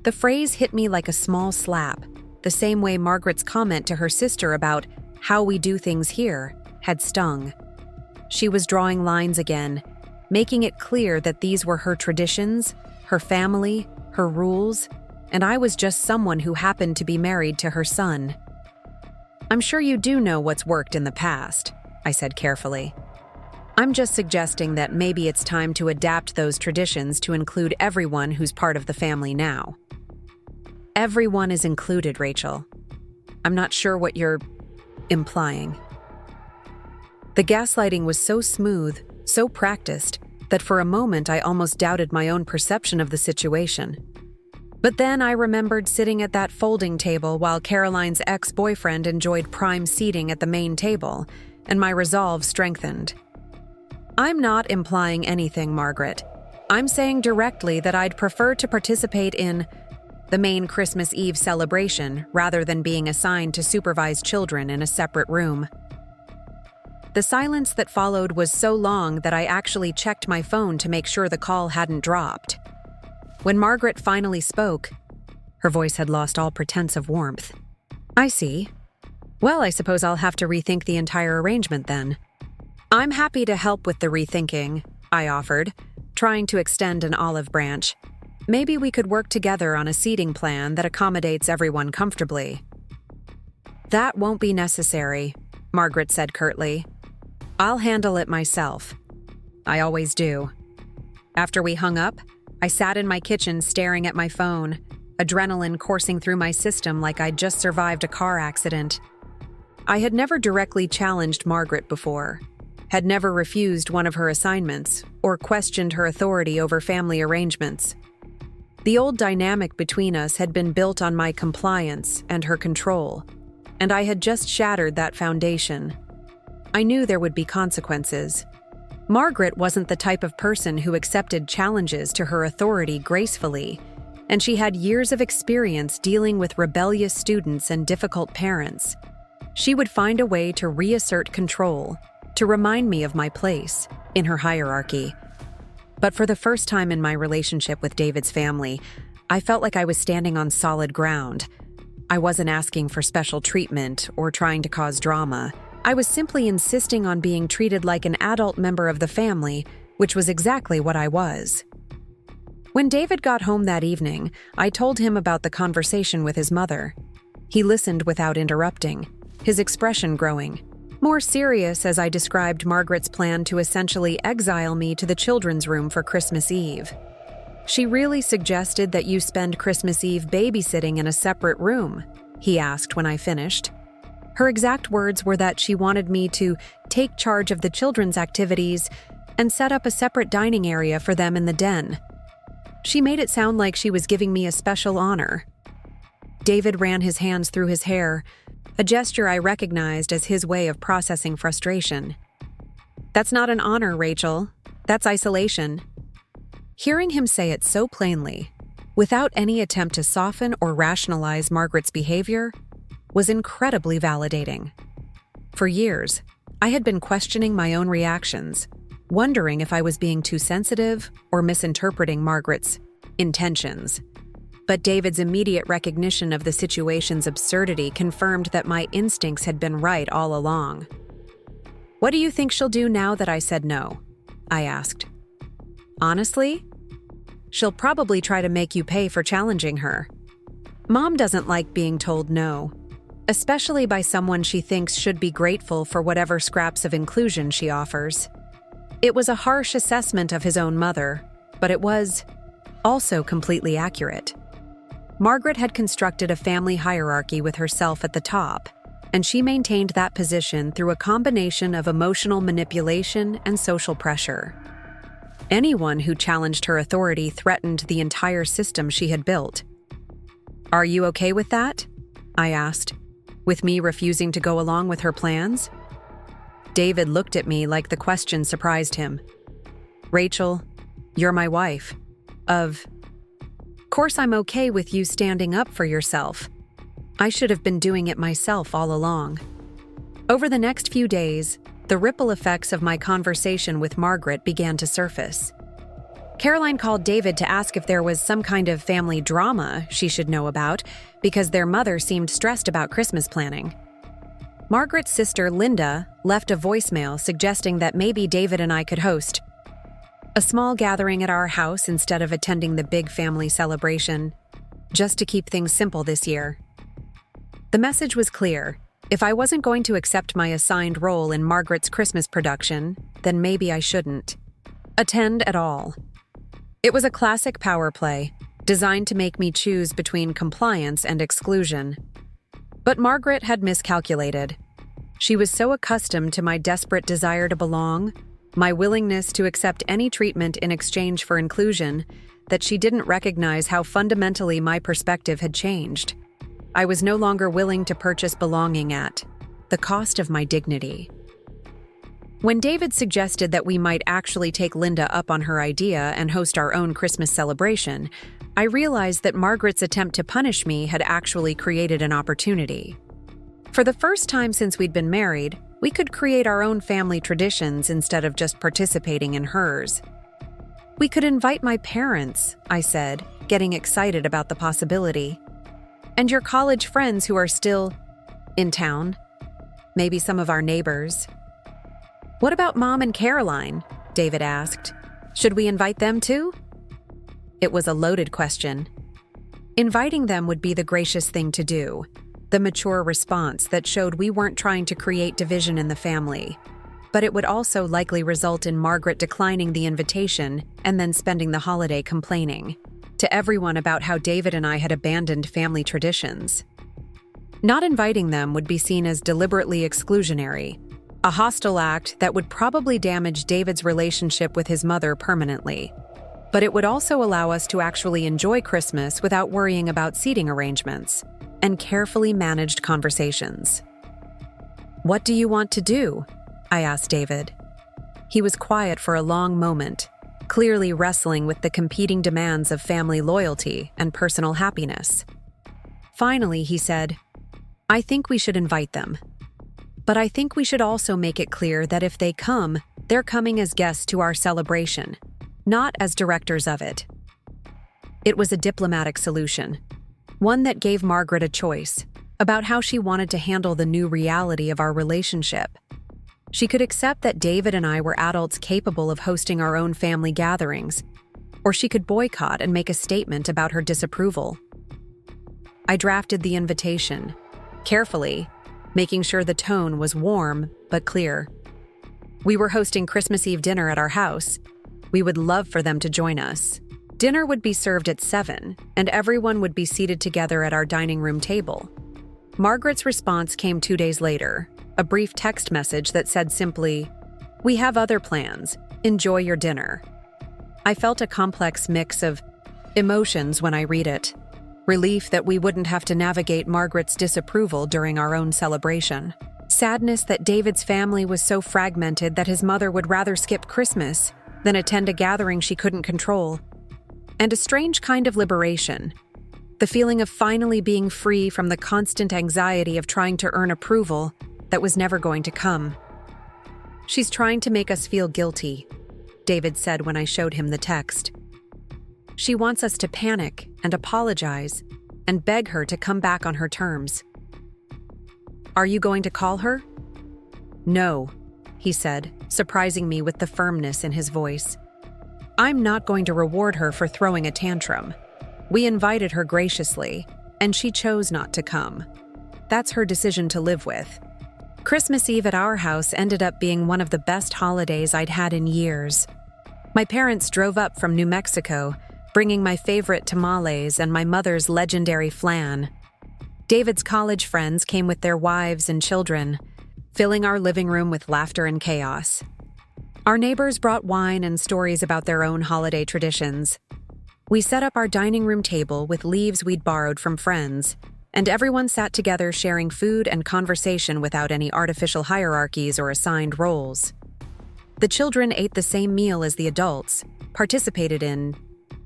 The phrase hit me like a small slap, the same way Margaret's comment to her sister about how we do things here had stung. She was drawing lines again, making it clear that these were her traditions, her family, her rules, and I was just someone who happened to be married to her son. "I'm sure you do know what's worked in the past," I said carefully. "I'm just suggesting that maybe it's time to adapt those traditions to include everyone who's part of the family now." "Everyone is included, Rachel. I'm not sure what you're implying." The gaslighting was so smooth, so practiced, that for a moment I almost doubted my own perception of the situation. But then I remembered sitting at that folding table while Caroline's ex-boyfriend enjoyed prime seating at the main table, and my resolve strengthened. "I'm not implying anything, Margaret. I'm saying directly that I'd prefer to participate in the main Christmas Eve celebration rather than being assigned to supervise children in a separate room." The silence that followed was so long that I actually checked my phone to make sure the call hadn't dropped. When Margaret finally spoke, her voice had lost all pretense of warmth. "I see. Well, I suppose I'll have to rethink the entire arrangement then." "I'm happy to help with the rethinking," I offered, trying to extend an olive branch. "Maybe we could work together on a seating plan that accommodates everyone comfortably." "That won't be necessary," Margaret said curtly. "I'll handle it myself. I always do." After we hung up, I sat in my kitchen staring at my phone, adrenaline coursing through my system like I'd just survived a car accident. I had never directly challenged Margaret before, had never refused one of her assignments, or questioned her authority over family arrangements. The old dynamic between us had been built on my compliance and her control, and I had just shattered that foundation. I knew there would be consequences. Margaret wasn't the type of person who accepted challenges to her authority gracefully, and she had years of experience dealing with rebellious students and difficult parents. She would find a way to reassert control, to remind me of my place in her hierarchy. But for the first time in my relationship with David's family, I felt like I was standing on solid ground. I wasn't asking for special treatment or trying to cause drama. I was simply insisting on being treated like an adult member of the family, which was exactly what I was. When David got home that evening, I told him about the conversation with his mother. He listened without interrupting, his expression growing more serious as I described Margaret's plan to essentially exile me to the children's room for Christmas Eve. "She really suggested that you spend Christmas Eve babysitting in a separate room?" he asked when I finished. Her exact words were that she wanted me to take charge of the children's activities and set up a separate dining area for them in the den. She made it sound like she was giving me a special honor. David ran his hands through his hair, a gesture I recognized as his way of processing frustration. "That's not an honor, Rachel. That's isolation." Hearing him say it so plainly, without any attempt to soften or rationalize Margaret's behavior, was incredibly validating. For years, I had been questioning my own reactions, wondering if I was being too sensitive or misinterpreting Margaret's intentions. But David's immediate recognition of the situation's absurdity confirmed that my instincts had been right all along. "What do you think she'll do now that I said no?" I asked. "Honestly, she'll probably try to make you pay for challenging her. Mom doesn't like being told no, especially by someone she thinks should be grateful for whatever scraps of inclusion she offers." It was a harsh assessment of his own mother, but it was also completely accurate. Margaret had constructed a family hierarchy with herself at the top, and she maintained that position through a combination of emotional manipulation and social pressure. Anyone who challenged her authority threatened the entire system she had built. "Are you okay with that?" I asked, with me refusing to go along with her plans. David looked at me like the question surprised him. "Rachel, you're my wife. Of course I'm okay with you standing up for yourself. I should have been doing it myself all along." Over the next few days, the ripple effects of my conversation with Margaret began to surface. Caroline called David to ask if there was some kind of family drama she should know about because their mother seemed stressed about Christmas planning. Margaret's sister, Linda, left a voicemail suggesting that maybe David and I could host a small gathering at our house instead of attending the big family celebration, just to keep things simple this year. The message was clear. If I wasn't going to accept my assigned role in Margaret's Christmas production, then maybe I shouldn't attend at all. It was a classic power play, designed to make me choose between compliance and exclusion. But Margaret had miscalculated. She was so accustomed to my desperate desire to belong, my willingness to accept any treatment in exchange for inclusion, that she didn't recognize how fundamentally my perspective had changed. I was no longer willing to purchase belonging at the cost of my dignity. When David suggested that we might actually take Linda up on her idea and host our own Christmas celebration, I realized that Margaret's attempt to punish me had actually created an opportunity. For the first time since we'd been married, we could create our own family traditions instead of just participating in hers. "We could invite my parents," I said, getting excited about the possibility. "And your college friends who are still in town. Maybe some of our neighbors." "What about Mom and Caroline?" David asked. "Should we invite them too?" It was a loaded question. Inviting them would be the gracious thing to do, the mature response that showed we weren't trying to create division in the family. But it would also likely result in Margaret declining the invitation and then spending the holiday complaining to everyone about how David and I had abandoned family traditions. Not inviting them would be seen as deliberately exclusionary, a hostile act that would probably damage David's relationship with his mother permanently. But it would also allow us to actually enjoy Christmas without worrying about seating arrangements and carefully managed conversations. "What do you want to do?" I asked David. He was quiet for a long moment, clearly wrestling with the competing demands of family loyalty and personal happiness. Finally, he said, "I think we should invite them. But I think we should also make it clear that if they come, they're coming as guests to our celebration, not as directors of it." It was a diplomatic solution, one that gave Margaret a choice about how she wanted to handle the new reality of our relationship. She could accept that David and I were adults capable of hosting our own family gatherings, or she could boycott and make a statement about her disapproval. I drafted the invitation, carefully, making sure the tone was warm but clear. We were hosting Christmas Eve dinner at our house. We would love for them to join us. Dinner would be served at 7, and everyone would be seated together at our dining room table. Margaret's response came 2 days later, a brief text message that said simply, "We have other plans. Enjoy your dinner." I felt a complex mix of emotions when I read it. Relief that we wouldn't have to navigate Margaret's disapproval during our own celebration. Sadness that David's family was so fragmented that his mother would rather skip Christmas than attend a gathering she couldn't control. And a strange kind of liberation. The feeling of finally being free from the constant anxiety of trying to earn approval that was never going to come. "She's trying to make us feel guilty," David said when I showed him the text. "She wants us to panic and apologize and beg her to come back on her terms." "Are you going to call her?" "No," he said, surprising me with the firmness in his voice. "I'm not going to reward her for throwing a tantrum. We invited her graciously, and she chose not to come. That's her decision to live with." Christmas Eve at our house ended up being one of the best holidays I'd had in years. My parents drove up from New Mexico, bringing my favorite tamales and my mother's legendary flan. David's college friends came with their wives and children, filling our living room with laughter and chaos. Our neighbors brought wine and stories about their own holiday traditions. We set up our dining room table with leaves we'd borrowed from friends, and everyone sat together sharing food and conversation without any artificial hierarchies or assigned roles. The children ate the same meal as the adults, participated in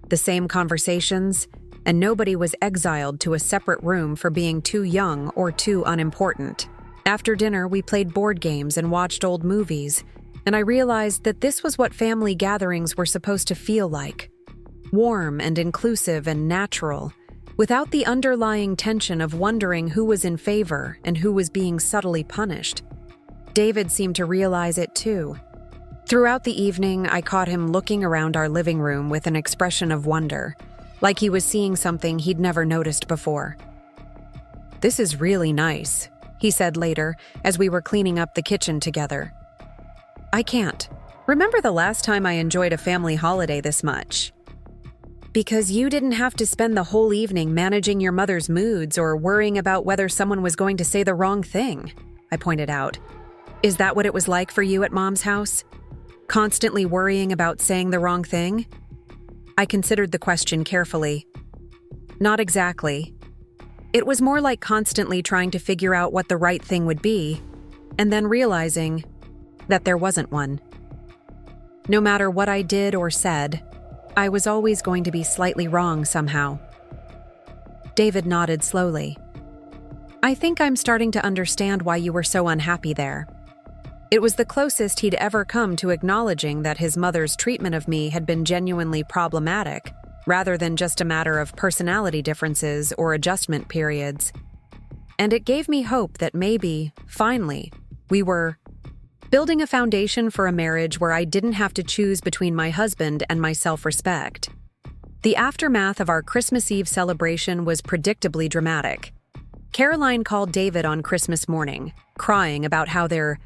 the same conversations, and nobody was exiled to a separate room for being too young or too unimportant. After dinner, we played board games and watched old movies, and I realized that this was what family gatherings were supposed to feel like: warm and inclusive and natural, without the underlying tension of wondering who was in favor and who was being subtly punished. David seemed to realize it too. Throughout the evening, I caught him looking around our living room with an expression of wonder, like he was seeing something he'd never noticed before. "This is really nice," he said later as we were cleaning up the kitchen together. "I can't remember the last time I enjoyed a family holiday this much." "Because you didn't have to spend the whole evening managing your mother's moods or worrying about whether someone was going to say the wrong thing," I pointed out. "Is that what it was like for you at Mom's house? Constantly worrying about saying the wrong thing?" I considered the question carefully. Not exactly. It was more like constantly trying to figure out what the right thing would be, and then realizing that there wasn't one. No matter what I did or said, I was always going to be slightly wrong somehow. David nodded slowly. "I think I'm starting to understand why you were so unhappy there." It was the closest he'd ever come to acknowledging that his mother's treatment of me had been genuinely problematic, rather than just a matter of personality differences or adjustment periods. And it gave me hope that maybe, finally, we were building a foundation for a marriage where I didn't have to choose between my husband and my self-respect. The aftermath of our Christmas Eve celebration was predictably dramatic. Caroline called David on Christmas morning, crying about how their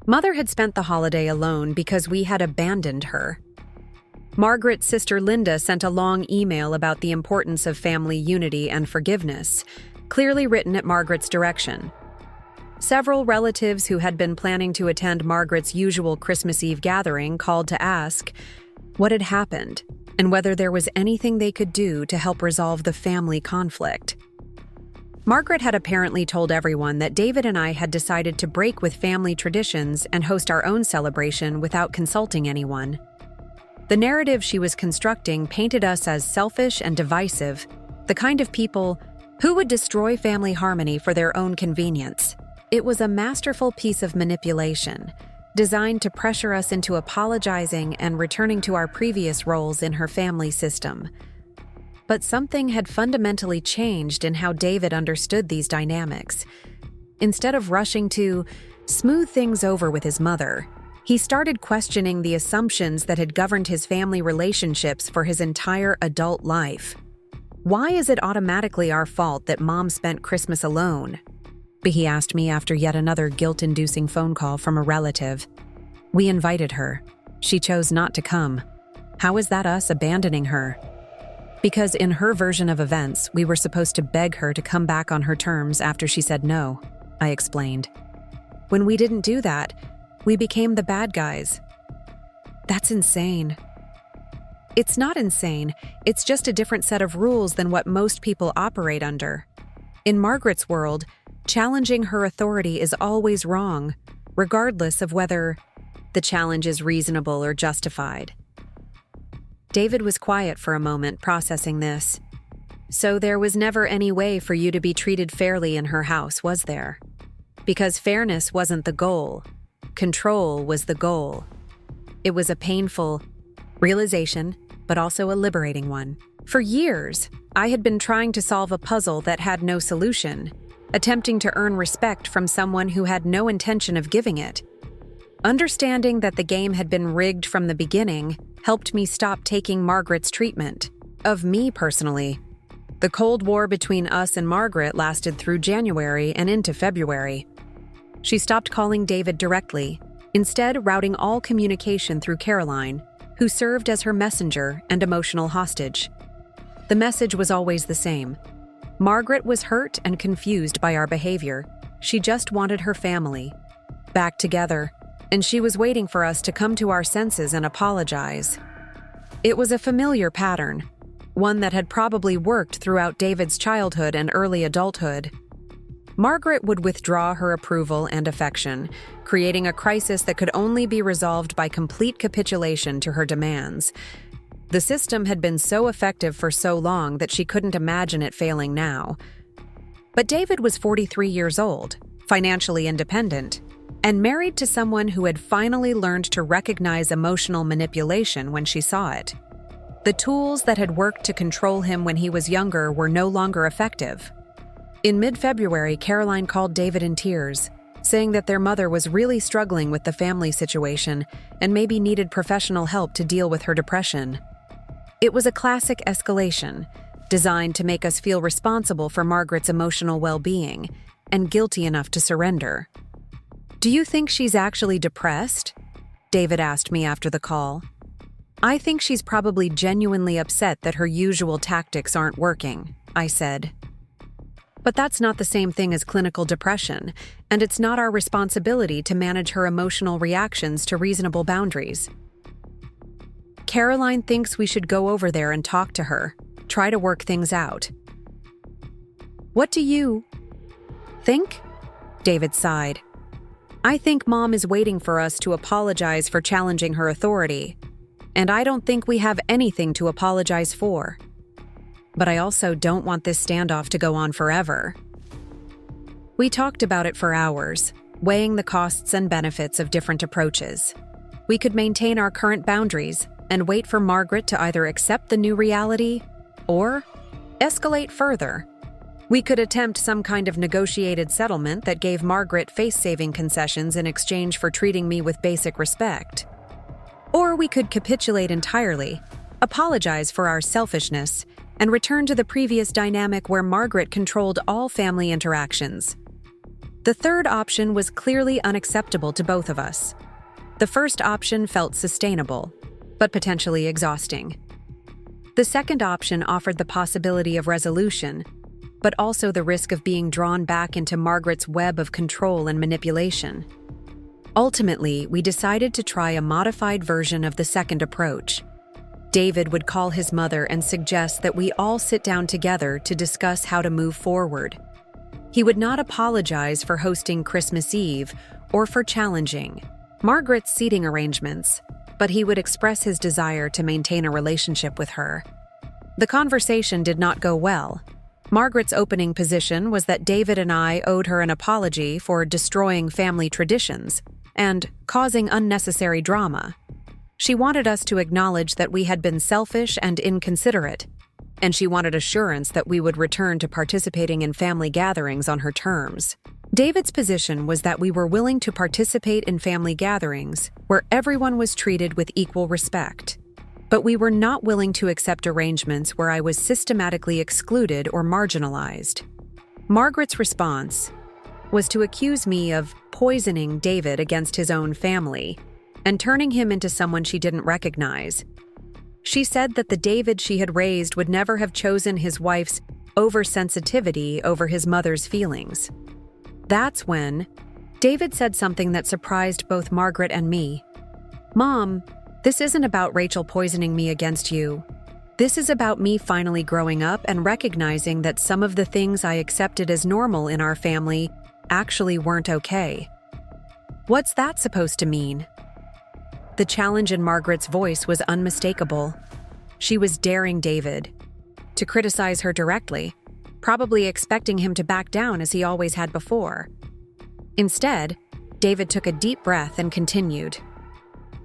mother had spent the holiday alone because we had abandoned her. Margaret's sister Linda sent a long email about the importance of family unity and forgiveness, clearly written at Margaret's direction. Several relatives who had been planning to attend Margaret's usual Christmas Eve gathering called to ask what had happened and whether there was anything they could do to help resolve the family conflict. Margaret had apparently told everyone that David and I had decided to break with family traditions and host our own celebration without consulting anyone. The narrative she was constructing painted us as selfish and divisive, the kind of people who would destroy family harmony for their own convenience. It was a masterful piece of manipulation, designed to pressure us into apologizing and returning to our previous roles in her family system. But something had fundamentally changed in how David understood these dynamics. Instead of rushing to smooth things over with his mother, he started questioning the assumptions that had governed his family relationships for his entire adult life. "Why is it automatically our fault that Mom spent Christmas alone?" he asked me after yet another guilt-inducing phone call from a relative. "We invited her. She chose not to come. How is that us abandoning her?" "Because in her version of events, we were supposed to beg her to come back on her terms after she said no," I explained. "When we didn't do that, we became the bad guys." "That's insane." "It's not insane, it's just a different set of rules than what most people operate under. In Margaret's world, challenging her authority is always wrong, regardless of whether the challenge is reasonable or justified." David was quiet for a moment, processing this. "So there was never any way for you to be treated fairly in her house, was there? Because fairness wasn't the goal. Control was the goal." It was a painful realization, but also a liberating one. For years, I had been trying to solve a puzzle that had no solution, attempting to earn respect from someone who had no intention of giving it. Understanding that the game had been rigged from the beginning helped me stop taking Margaret's treatment of me personally. The Cold War between us and Margaret lasted through January and into February. She stopped calling David directly, instead routing all communication through Caroline, who served as her messenger and emotional hostage. The message was always the same. Margaret was hurt and confused by our behavior. She just wanted her family back together, and she was waiting for us to come to our senses and apologize. It was a familiar pattern. one that had probably worked throughout David's childhood and early adulthood. Margaret would withdraw her approval and affection, creating a crisis that could only be resolved by complete capitulation to her demands. The system had been so effective for so long that she couldn't imagine it failing now. But David was 43 years old, financially independent, and married to someone who had finally learned to recognize emotional manipulation when she saw it. The tools that had worked to control him when he was younger were no longer effective. In mid-February, Caroline called David in tears, saying that their mother was really struggling with the family situation and maybe needed professional help to deal with her depression. It was a classic escalation, designed to make us feel responsible for Margaret's emotional well-being and guilty enough to surrender. "Do you think she's actually depressed?" David asked me after the call. "I think she's probably genuinely upset that her usual tactics aren't working," I said. "But that's not the same thing as clinical depression, and it's not our responsibility to manage her emotional reactions to reasonable boundaries. Caroline thinks we should go over there and talk to her, try to work things out." "What do you think?" David sighed. "I think Mom is waiting for us to apologize for challenging her authority, and I don't think we have anything to apologize for. But I also don't want this standoff to go on forever." We talked about it for hours, weighing the costs and benefits of different approaches. We could maintain our current boundaries and wait for Margaret to either accept the new reality or escalate further. We could attempt some kind of negotiated settlement that gave Margaret face-saving concessions in exchange for treating me with basic respect. Or we could capitulate entirely, apologize for our selfishness, and return to the previous dynamic where Margaret controlled all family interactions. The third option was clearly unacceptable to both of us. The first option felt sustainable, but potentially exhausting. The second option offered the possibility of resolution, but also the risk of being drawn back into Margaret's web of control and manipulation. Ultimately, we decided to try a modified version of the second approach. David would call his mother and suggest that we all sit down together to discuss how to move forward. He would not apologize for hosting Christmas Eve or for challenging Margaret's seating arrangements, but he would express his desire to maintain a relationship with her. The conversation did not go well. Margaret's opening position was that David and I owed her an apology for destroying family traditions and causing unnecessary drama. She wanted us to acknowledge that we had been selfish and inconsiderate, and she wanted assurance that we would return to participating in family gatherings on her terms. David's position was that we were willing to participate in family gatherings where everyone was treated with equal respect, but we were not willing to accept arrangements where I was systematically excluded or marginalized. Margaret's response was to accuse me of poisoning David against his own family and turning him into someone she didn't recognize. She said that the David she had raised would never have chosen his wife's oversensitivity over his mother's feelings. That's when David said something that surprised both Margaret and me. "Mom, this isn't about Rachel poisoning me against you. This is about me finally growing up and recognizing that some of the things I accepted as normal in our family actually weren't okay." "What's that supposed to mean?" The challenge in Margaret's voice was unmistakable. She was daring David to criticize her directly, probably expecting him to back down as he always had before. Instead, David took a deep breath and continued.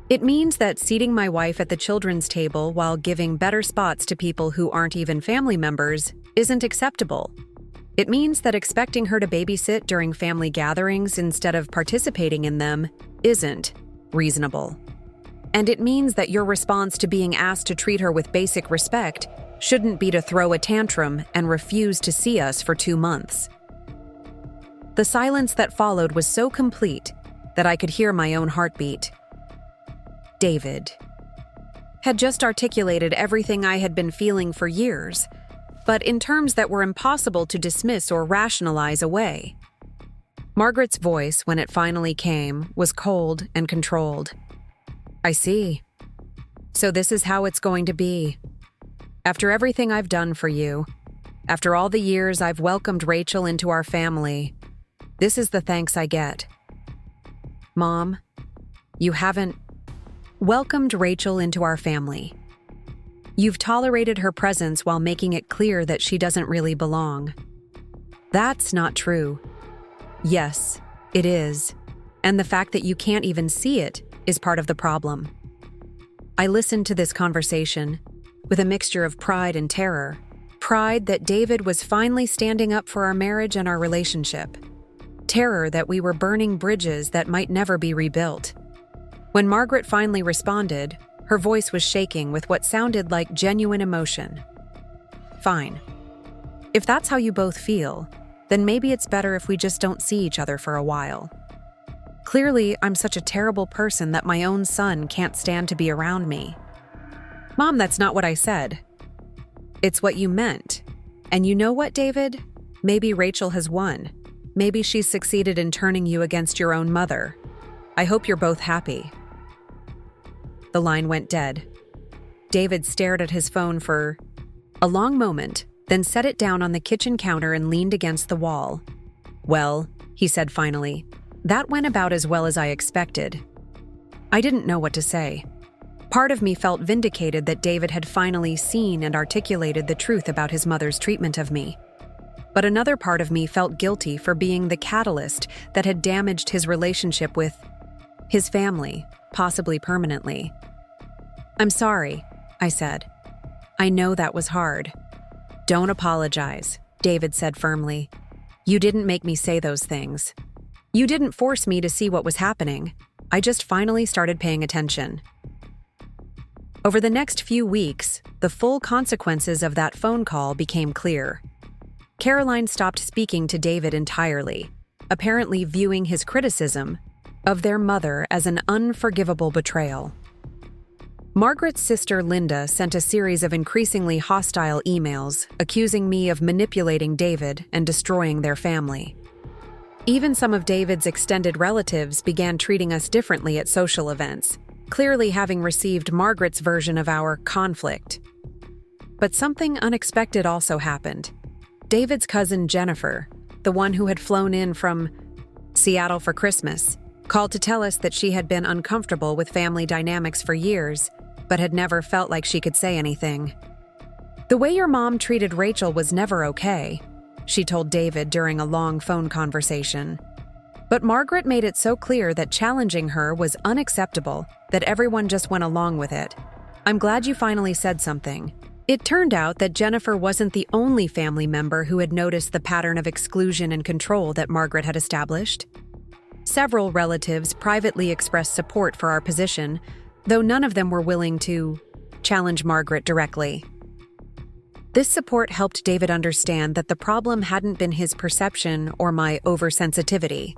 "It means that seating my wife at the children's table while giving better spots to people who aren't even family members isn't acceptable. It means that expecting her to babysit during family gatherings instead of participating in them isn't reasonable. And it means that your response to being asked to treat her with basic respect shouldn't be to throw a tantrum and refuse to see us for 2 months." The silence that followed was so complete that I could hear my own heartbeat. David had just articulated everything I had been feeling for years, but in terms that were impossible to dismiss or rationalize away. Margaret's voice, when it finally came, was cold and controlled. "I see. So this is how it's going to be. After everything I've done for you, after all the years I've welcomed Rachel into our family, this is the thanks I get. Mom, you haven't welcomed Rachel into our family. You've tolerated her presence while making it clear that she doesn't really belong. That's not true. Yes, it is. And the fact that you can't even see it is part of the problem. I listened to this conversation with a mixture of pride and terror. Pride that David was finally standing up for our marriage and our relationship. Terror that we were burning bridges that might never be rebuilt. When Margaret finally responded, her voice was shaking with what sounded like genuine emotion. Fine. If that's how you both feel, then maybe it's better if we just don't see each other for a while. Clearly, I'm such a terrible person that my own son can't stand to be around me. Mom, that's not what I said. It's what you meant. And you know what, David? Maybe Rachel has won. Maybe she's succeeded in turning you against your own mother. I hope you're both happy. The line went dead. David stared at his phone for a long moment, then set it down on the kitchen counter and leaned against the wall. Well, he said finally, that went about as well as I expected. I didn't know what to say. Part of me felt vindicated that David had finally seen and articulated the truth about his mother's treatment of me. But another part of me felt guilty for being the catalyst that had damaged his relationship with his family, possibly permanently. I'm sorry, I said. I know that was hard. Don't apologize, David said firmly. You didn't make me say those things. You didn't force me to see what was happening. I just finally started paying attention. Over the next few weeks, the full consequences of that phone call became clear. Caroline stopped speaking to David entirely, apparently viewing his criticism of their mother as an unforgivable betrayal. Margaret's sister Linda sent a series of increasingly hostile emails accusing me of manipulating David and destroying their family. Even some of David's extended relatives began treating us differently at social events, clearly having received Margaret's version of our conflict. But something unexpected also happened. David's cousin Jennifer, the one who had flown in from Seattle for Christmas, called to tell us that she had been uncomfortable with family dynamics for years, but had never felt like she could say anything. The way your mom treated Rachel was never okay, she told David during a long phone conversation. But Margaret made it so clear that challenging her was unacceptable that everyone just went along with it. I'm glad you finally said something. It turned out that Jennifer wasn't the only family member who had noticed the pattern of exclusion and control that Margaret had established. Several relatives privately expressed support for our position, though none of them were willing to challenge Margaret directly. This support helped David understand that the problem hadn't been his perception or my oversensitivity.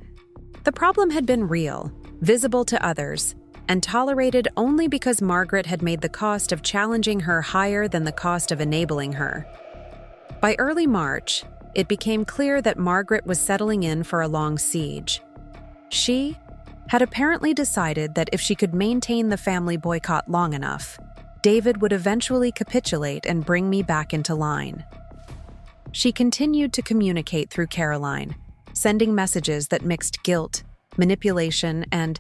The problem had been real, visible to others, and tolerated only because Margaret had made the cost of challenging her higher than the cost of enabling her. By early March, it became clear that Margaret was settling in for a long siege. She had apparently decided that if she could maintain the family boycott long enough, David would eventually capitulate and bring me back into line. She continued to communicate through Caroline, sending messages that mixed guilt, manipulation, and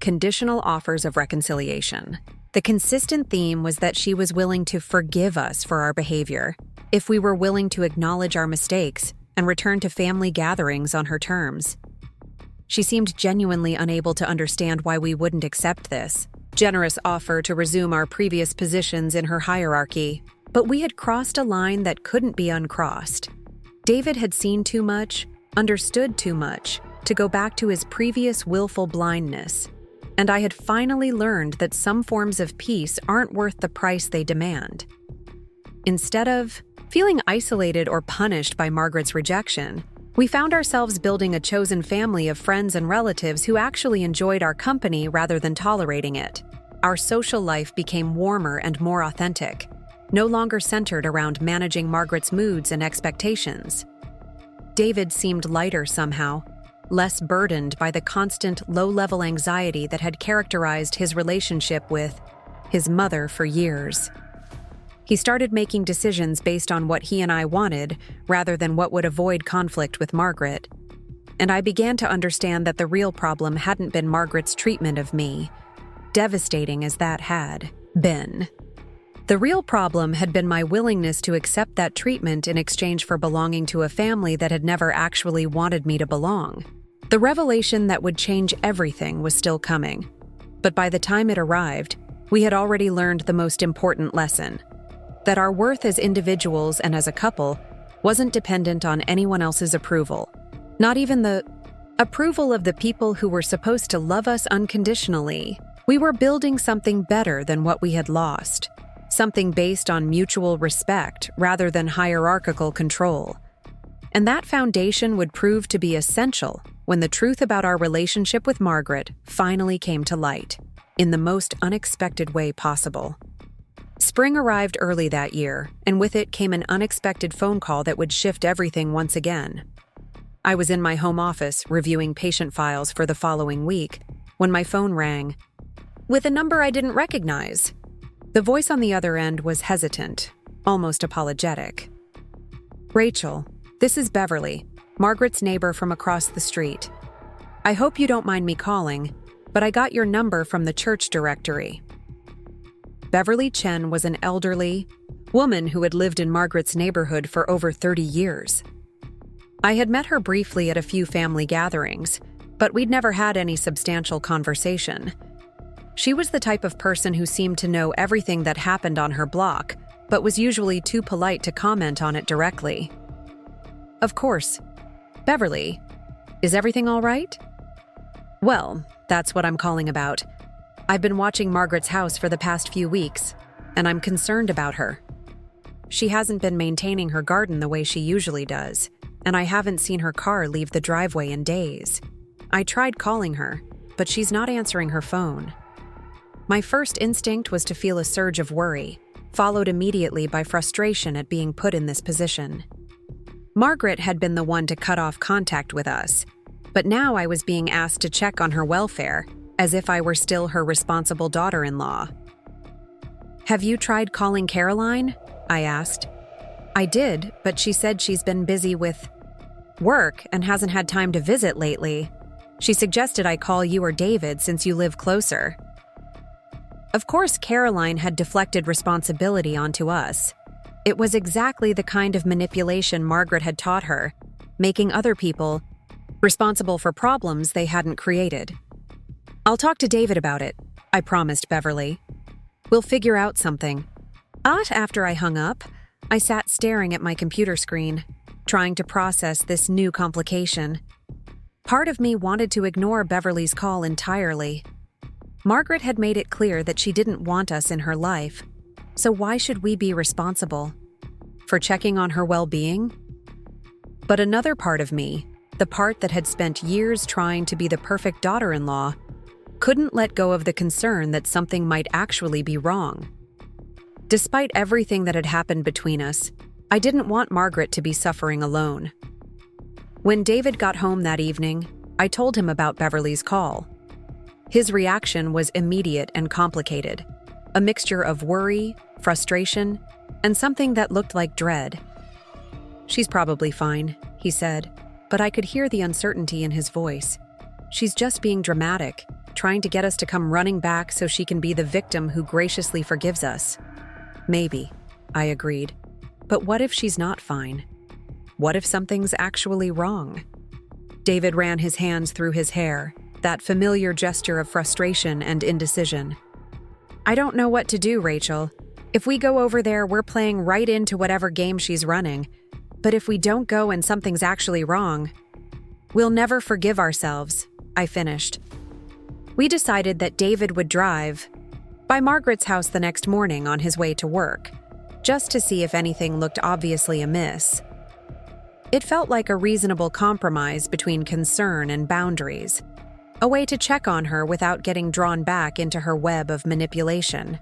conditional offers of reconciliation. The consistent theme was that she was willing to forgive us for our behavior if we were willing to acknowledge our mistakes and return to family gatherings on her terms. She seemed genuinely unable to understand why we wouldn't accept this generous offer to resume our previous positions in her hierarchy, but we had crossed a line that couldn't be uncrossed. David had seen too much, understood too much, to go back to his previous willful blindness, and I had finally learned that some forms of peace aren't worth the price they demand. Instead of feeling isolated or punished by Margaret's rejection, we found ourselves building a chosen family of friends and relatives who actually enjoyed our company rather than tolerating it. Our social life became warmer and more authentic, no longer centered around managing Margaret's moods and expectations. David seemed lighter somehow, less burdened by the constant low-level anxiety that had characterized his relationship with his mother for years. He started making decisions based on what he and I wanted, rather than what would avoid conflict with Margaret. And I began to understand that the real problem hadn't been Margaret's treatment of me, devastating as that had been. The real problem had been my willingness to accept that treatment in exchange for belonging to a family that had never actually wanted me to belong. The revelation that would change everything was still coming. But by the time it arrived, we had already learned the most important lesson: that our worth as individuals and as a couple wasn't dependent on anyone else's approval, not even the approval of the people who were supposed to love us unconditionally. We were building something better than what we had lost, something based on mutual respect rather than hierarchical control. And that foundation would prove to be essential when the truth about our relationship with Margaret finally came to light, in the most unexpected way possible. Spring arrived early that year, and with it came an unexpected phone call that would shift everything once again. I was in my home office reviewing patient files for the following week when my phone rang, with a number I didn't recognize. The voice on the other end was hesitant, almost apologetic. "Rachel, this is Beverly, Margaret's neighbor from across the street. I hope you don't mind me calling, but I got your number from the church directory." Beverly Chen was an elderly woman who had lived in Margaret's neighborhood for over 30 years. I had met her briefly at a few family gatherings, but we'd never had any substantial conversation. She was the type of person who seemed to know everything that happened on her block, but was usually too polite to comment on it directly. "Of course. Beverly, is everything all right?" "Well, that's what I'm calling about. I've been watching Margaret's house for the past few weeks, and I'm concerned about her. She hasn't been maintaining her garden the way she usually does, and I haven't seen her car leave the driveway in days. I tried calling her, but she's not answering her phone." My first instinct was to feel a surge of worry, followed immediately by frustration at being put in this position. Margaret had been the one to cut off contact with us, but now I was being asked to check on her welfare, as if I were still her responsible daughter-in-law. "Have you tried calling Caroline?" I asked. "I did, but she said she's been busy with work and hasn't had time to visit lately. She suggested I call you or David since you live closer." Of course, Caroline had deflected responsibility onto us. It was exactly the kind of manipulation Margaret had taught her, making other people responsible for problems they hadn't created. "I'll talk to David about it," I promised Beverly. "We'll figure out something." After I hung up, I sat staring at my computer screen, trying to process this new complication. Part of me wanted to ignore Beverly's call entirely. Margaret had made it clear that she didn't want us in her life, so why should we be responsible? For checking on her well-being? But another part of me, the part that had spent years trying to be the perfect daughter-in-law, couldn't let go of the concern that something might actually be wrong. Despite everything that had happened between us, I didn't want Margaret to be suffering alone. When David got home that evening, I told him about Beverly's call. His reaction was immediate and complicated, a mixture of worry, frustration, and something that looked like dread. "She's probably fine," he said, but I could hear the uncertainty in his voice. "She's just being dramatic, trying to get us to come running back so she can be the victim who graciously forgives us." "Maybe," I agreed. "But what if she's not fine? What if something's actually wrong?" David ran his hands through his hair, that familiar gesture of frustration and indecision. "I don't know what to do, Rachel. If we go over there, we're playing right into whatever game she's running. But if we don't go and something's actually wrong, we'll never forgive ourselves," I finished. We decided that David would drive by Margaret's house the next morning on his way to work, just to see if anything looked obviously amiss. It felt like a reasonable compromise between concern and boundaries, a way to check on her without getting drawn back into her web of manipulation.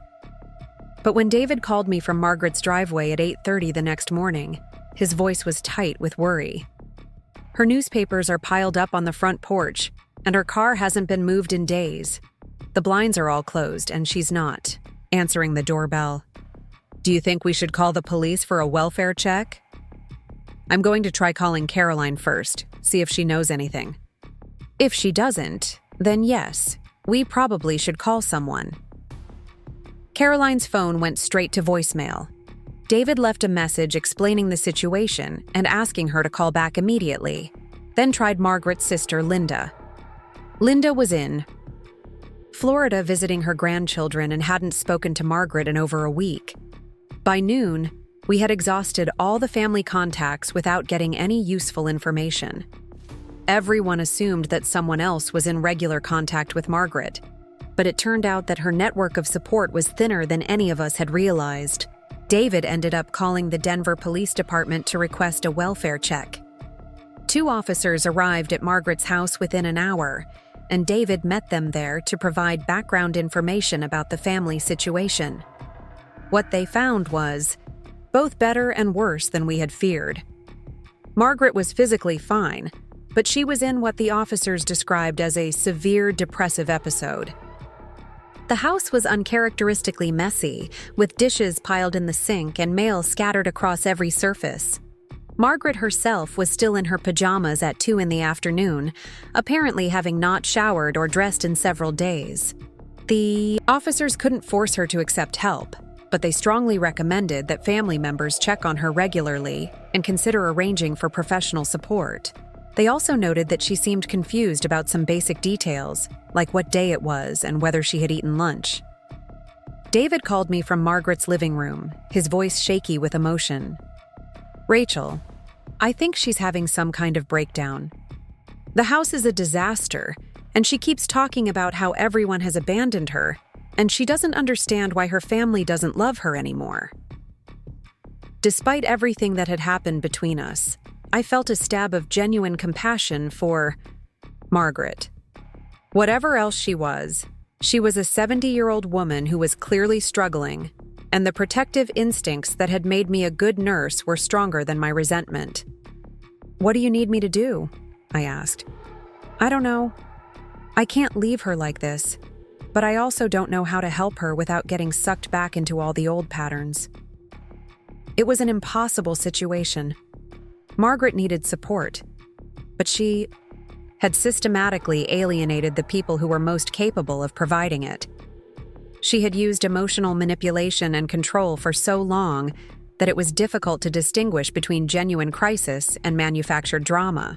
But when David called me from Margaret's driveway at 8:30 the next morning, his voice was tight with worry. "Her newspapers are piled up on the front porch, and her car hasn't been moved in days. The blinds are all closed, and she's not answering the doorbell." Do you think we should call the police for a welfare check? I'm going to try calling Caroline first, see if she knows anything. If she doesn't, then yes, we probably should call someone. Caroline's phone went straight to voicemail. David left a message explaining the situation and asking her to call back immediately, then tried Margaret's sister, Linda. Linda was in Florida visiting her grandchildren and hadn't spoken to Margaret in over a week. By noon, we had exhausted all the family contacts without getting any useful information. Everyone assumed that someone else was in regular contact with Margaret, but it turned out that her network of support was thinner than any of us had realized. David ended up calling the Denver Police Department to request a welfare check. 2 officers arrived at Margaret's house within an hour, and David met them there to provide background information about the family situation. What they found was both better and worse than we had feared. Margaret was physically fine, but she was in what the officers described as a severe depressive episode. The house was uncharacteristically messy, with dishes piled in the sink and mail scattered across every surface. Margaret herself was still in her pajamas at 2 p.m, apparently having not showered or dressed in several days. The officers couldn't force her to accept help, but they strongly recommended that family members check on her regularly and consider arranging for professional support. They also noted that she seemed confused about some basic details, like what day it was and whether she had eaten lunch. David called me from Margaret's living room, his voice shaky with emotion. "Rachel, I think she's having some kind of breakdown. The house is a disaster, and she keeps talking about how everyone has abandoned her, and she doesn't understand why her family doesn't love her anymore." Despite everything that had happened between us, I felt a stab of genuine compassion for Margaret. Whatever else she was a 70-year-old woman who was clearly struggling, and the protective instincts that had made me a good nurse were stronger than my resentment. "What do you need me to do?" I asked. "I don't know. I can't leave her like this, but I also don't know how to help her without getting sucked back into all the old patterns." It was an impossible situation. Margaret needed support, but she had systematically alienated the people who were most capable of providing it. She had used emotional manipulation and control for so long that it was difficult to distinguish between genuine crisis and manufactured drama.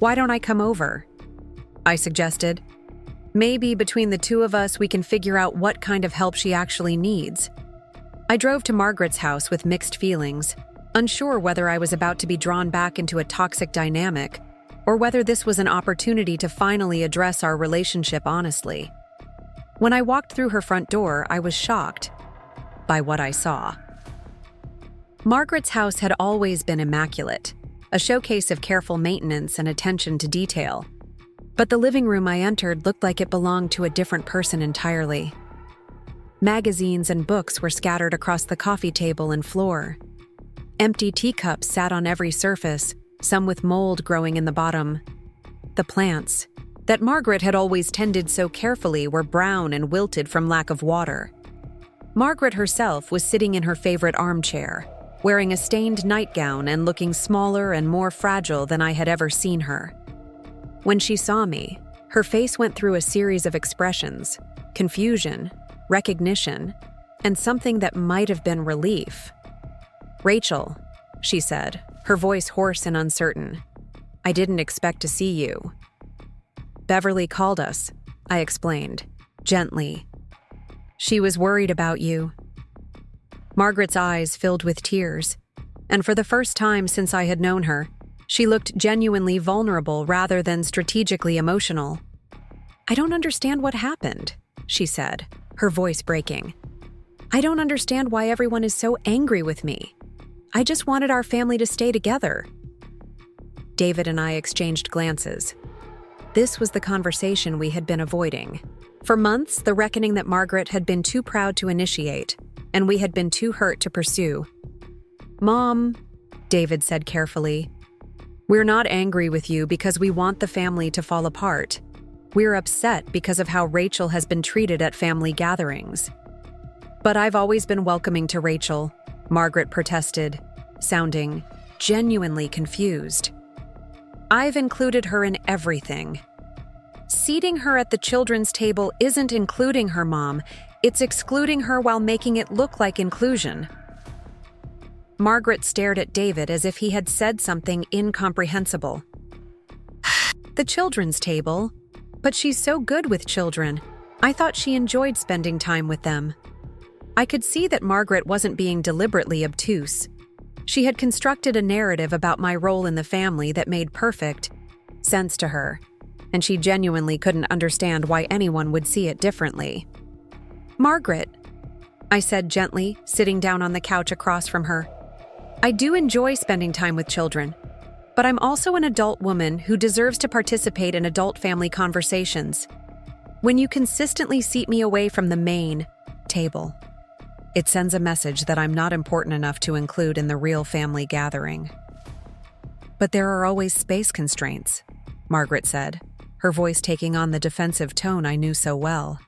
"Why don't I come over?" I suggested. "Maybe between the 2 of us we can figure out what kind of help she actually needs." I drove to Margaret's house with mixed feelings, unsure whether I was about to be drawn back into a toxic dynamic or whether this was an opportunity to finally address our relationship honestly. When I walked through her front door, I was shocked by what I saw. Margaret's house had always been immaculate, a showcase of careful maintenance and attention to detail. But the living room I entered looked like it belonged to a different person entirely. Magazines and books were scattered across the coffee table and floor. Empty teacups sat on every surface, some with mold growing in the bottom. The plants that Margaret had always tended so carefully were brown and wilted from lack of water. Margaret herself was sitting in her favorite armchair, wearing a stained nightgown and looking smaller and more fragile than I had ever seen her. When she saw me, her face went through a series of expressions: confusion, recognition, and something that might have been relief. "Rachel," she said, her voice hoarse and uncertain. "I didn't expect to see you." "Beverly called us," I explained, gently. "She was worried about you." Margaret's eyes filled with tears, and for the first time since I had known her, she looked genuinely vulnerable rather than strategically emotional. "I don't understand what happened," she said, her voice breaking. "I don't understand why everyone is so angry with me. I just wanted our family to stay together." David and I exchanged glances. This was the conversation we had been avoiding. For months, the reckoning that Margaret had been too proud to initiate, and we had been too hurt to pursue. "Mom," David said carefully, "we're not angry with you because we want the family to fall apart. We're upset because of how Rachel has been treated at family gatherings." But I've always been welcoming to Rachel, Margaret protested, sounding genuinely confused. I've included her in everything. Seating her at the children's table isn't including her, Mom. It's excluding her while making it look like inclusion. Margaret stared at David as if he had said something incomprehensible. The children's table? But she's so good with children. I thought she enjoyed spending time with them. I could see that Margaret wasn't being deliberately obtuse. She had constructed a narrative about my role in the family that made perfect sense to her, and she genuinely couldn't understand why anyone would see it differently. Margaret, I said gently, sitting down on the couch across from her. I do enjoy spending time with children, but I'm also an adult woman who deserves to participate in adult family conversations. When you consistently seat me away from the main table, it sends a message that I'm not important enough to include in the real family gathering. But there are always space constraints, Margaret said, her voice taking on the defensive tone I knew so well.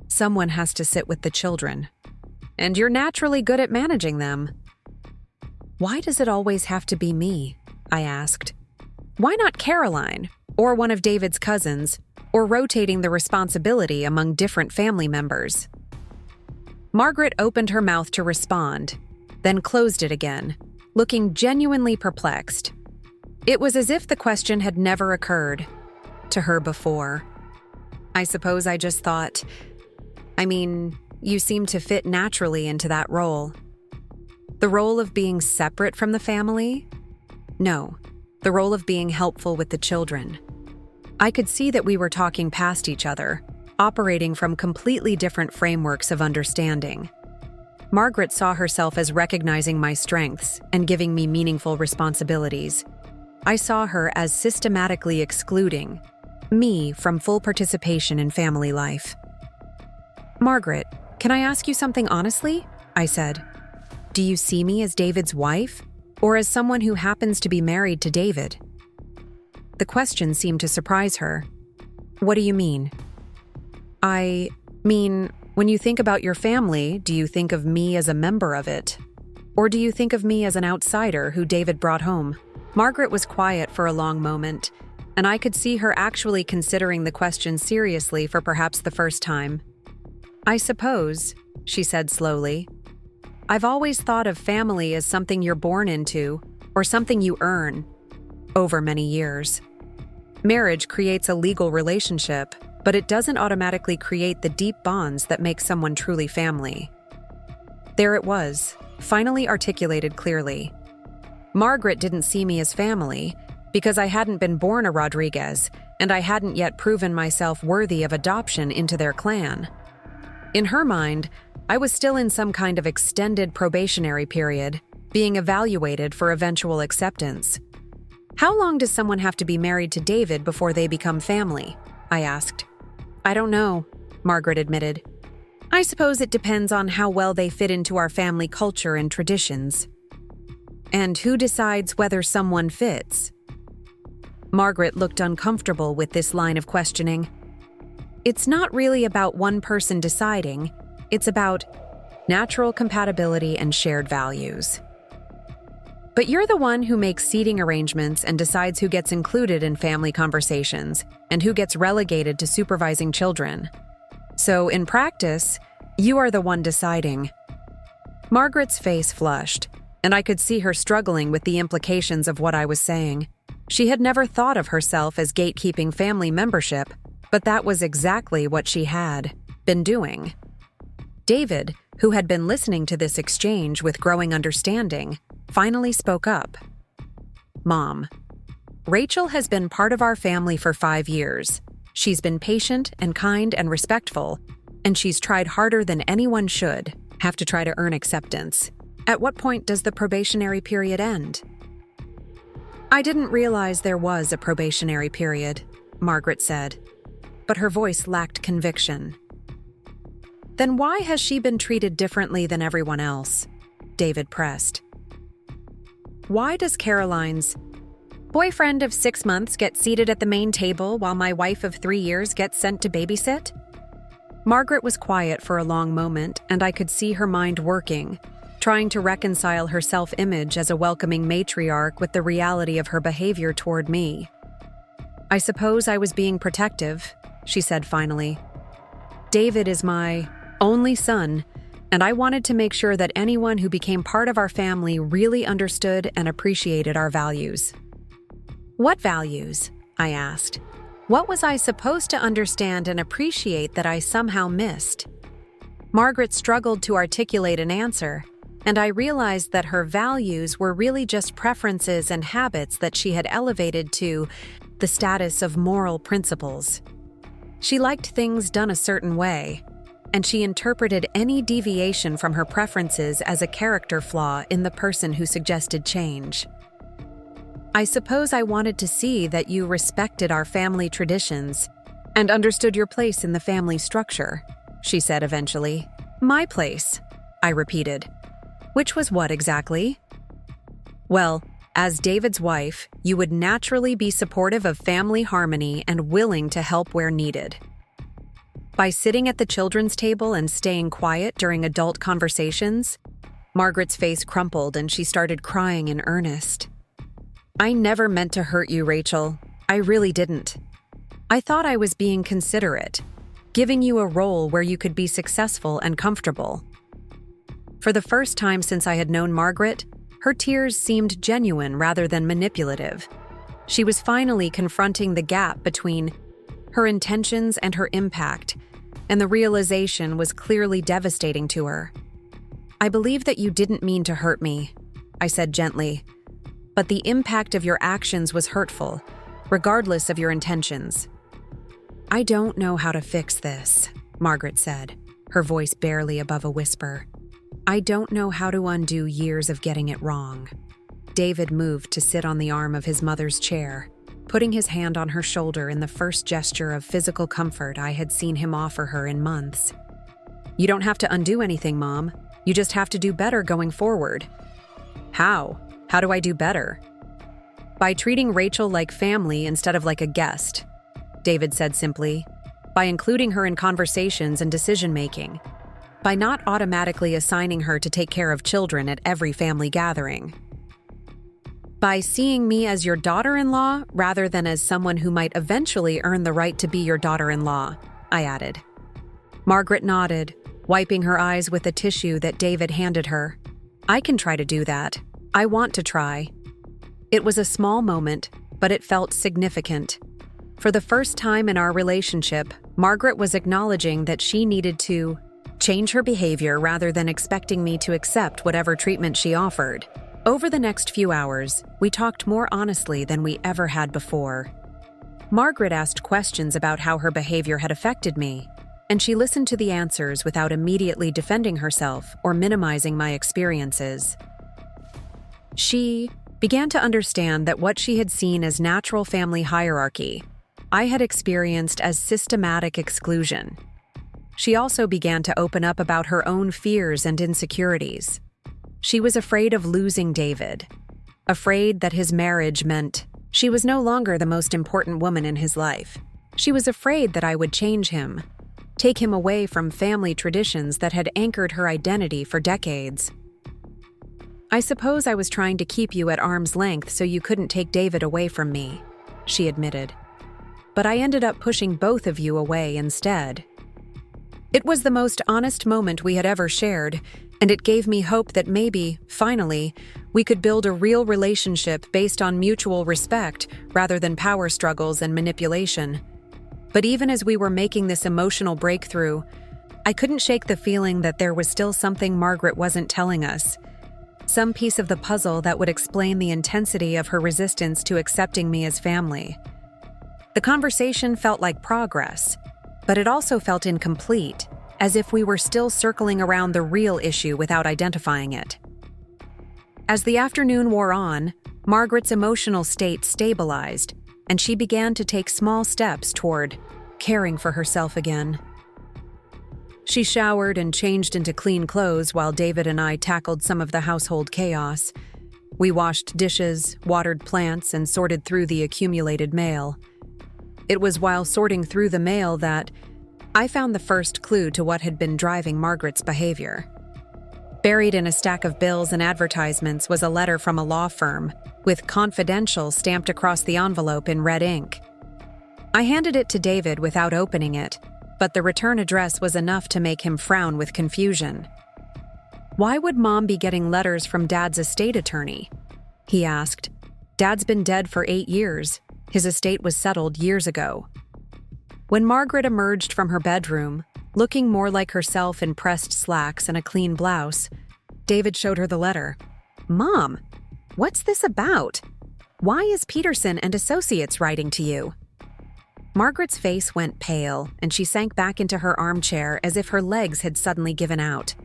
Someone has to sit with the children, and you're naturally good at managing them. Why does it always have to be me? I asked. Why not Caroline, or one of David's cousins, or rotating the responsibility among different family members? Margaret opened her mouth to respond, then closed it again, looking genuinely perplexed. It was as if the question had never occurred to her before. I suppose I just thought, you seem to fit naturally into that role. The role of being separate from the family? No, the role of being helpful with the children. I could see that we were talking past each other, operating from completely different frameworks of understanding. Margaret saw herself as recognizing my strengths and giving me meaningful responsibilities. I saw her as systematically excluding me from full participation in family life. Margaret, can I ask you something honestly? I said. Do you see me as David's wife, or as someone who happens to be married to David? The question seemed to surprise her. What do you mean? I mean, when you think about your family, do you think of me as a member of it? Or do you think of me as an outsider who David brought home? Margaret was quiet for a long moment, and I could see her actually considering the question seriously for perhaps the first time. I suppose, she said slowly, I've always thought of family as something you're born into, or something you earn, over many years. Marriage creates a legal relationship, but it doesn't automatically create the deep bonds that make someone truly family. There it was, finally articulated clearly. Margaret didn't see me as family because I hadn't been born a Rodriguez, and I hadn't yet proven myself worthy of adoption into their clan. In her mind, I was still in some kind of extended probationary period, being evaluated for eventual acceptance. How long does someone have to be married to David before they become family? I asked. I don't know, Margaret admitted. I suppose it depends on how well they fit into our family culture and traditions. And who decides whether someone fits? Margaret looked uncomfortable with this line of questioning. It's not really about one person deciding, it's about natural compatibility and shared values. But you're the one who makes seating arrangements and decides who gets included in family conversations and who gets relegated to supervising children. So, in practice, you are the one deciding. Margaret's face flushed, and I could see her struggling with the implications of what I was saying. She had never thought of herself as gatekeeping family membership, but that was exactly what she had been doing. David, who had been listening to this exchange with growing understanding, finally spoke up. Mom, Rachel has been part of our family for 5 years. She's been patient and kind and respectful, and she's tried harder than anyone should have to try to earn acceptance. At what point does the probationary period end? I didn't realize there was a probationary period, Margaret said, but her voice lacked conviction. Then why has she been treated differently than everyone else? David pressed. Why does Caroline's boyfriend of 6 months get seated at the main table while my wife of 3 years gets sent to babysit? Margaret was quiet for a long moment, and I could see her mind working, trying to reconcile her self-image as a welcoming matriarch with the reality of her behavior toward me. "I suppose I was being protective," she said finally. "David is my only son, and I wanted to make sure that anyone who became part of our family really understood and appreciated our values." "What values?" I asked. What was I supposed to understand and appreciate that I somehow missed? Margaret struggled to articulate an answer, and I realized that her values were really just preferences and habits that she had elevated to the status of moral principles. She liked things done a certain way, and she interpreted any deviation from her preferences as a character flaw in the person who suggested change. "I suppose I wanted to see that you respected our family traditions and understood your place in the family structure," she said eventually. "My place," I repeated. "Which was what exactly?" "Well, as David's wife, you would naturally be supportive of family harmony and willing to help where needed. By sitting at the children's table and staying quiet during adult conversations." Margaret's face crumpled and she started crying in earnest. "I never meant to hurt you, Rachel. I really didn't. I thought I was being considerate, giving you a role where you could be successful and comfortable." For the first time since I had known Margaret, her tears seemed genuine rather than manipulative. She was finally confronting the gap between her intentions and her impact, and the realization was clearly devastating to her. "I believe that you didn't mean to hurt me," I said gently. "But the impact of your actions was hurtful, regardless of your intentions." "I don't know how to fix this," Margaret said, her voice barely above a whisper. "I don't know how to undo years of getting it wrong." David moved to sit on the arm of his mother's chair, putting his hand on her shoulder in the first gesture of physical comfort I had seen him offer her in months. "You don't have to undo anything, Mom. You just have to do better going forward." "How? How do I do better?" "By treating Rachel like family instead of like a guest," David said simply. "By including her in conversations and decision-making. By not automatically assigning her to take care of children at every family gathering. By seeing me as your daughter-in-law rather than as someone who might eventually earn the right to be your daughter-in-law," I added. Margaret nodded, wiping her eyes with a tissue that David handed her. "I can try to do that. I want to try." It was a small moment, but it felt significant. For the first time in our relationship, Margaret was acknowledging that she needed to change her behavior rather than expecting me to accept whatever treatment she offered. Over the next few hours, we talked more honestly than we ever had before. Margaret asked questions about how her behavior had affected me, and she listened to the answers without immediately defending herself or minimizing my experiences. She began to understand that what she had seen as natural family hierarchy, I had experienced as systematic exclusion. She also began to open up about her own fears and insecurities. She was afraid of losing David, afraid that his marriage meant she was no longer the most important woman in his life. She was afraid that I would change him, take him away from family traditions that had anchored her identity for decades. "I suppose I was trying to keep you at arm's length so you couldn't take David away from me," she admitted. "But I ended up pushing both of you away instead." It was the most honest moment we had ever shared, and it gave me hope that maybe, finally, we could build a real relationship based on mutual respect rather than power struggles and manipulation. But even as we were making this emotional breakthrough, I couldn't shake the feeling that there was still something Margaret wasn't telling us. Some piece of the puzzle that would explain the intensity of her resistance to accepting me as family. The conversation felt like progress, but it also felt incomplete, as if we were still circling around the real issue without identifying it. As the afternoon wore on, Margaret's emotional state stabilized, and she began to take small steps toward caring for herself again. She showered and changed into clean clothes while David and I tackled some of the household chaos. We washed dishes, watered plants, and sorted through the accumulated mail. It was while sorting through the mail that, I found the first clue to what had been driving Margaret's behavior. Buried in a stack of bills and advertisements was a letter from a law firm, with "Confidential" stamped across the envelope in red ink. I handed it to David without opening it, but the return address was enough to make him frown with confusion. "Why would Mom be getting letters from Dad's estate attorney?" he asked. "Dad's been dead for 8 years. His estate was settled years ago." When Margaret emerged from her bedroom, looking more like herself in pressed slacks and a clean blouse, David showed her the letter. "Mom, what's this about? Why is Peterson and Associates writing to you?" Margaret's face went pale, and she sank back into her armchair as if her legs had suddenly given out.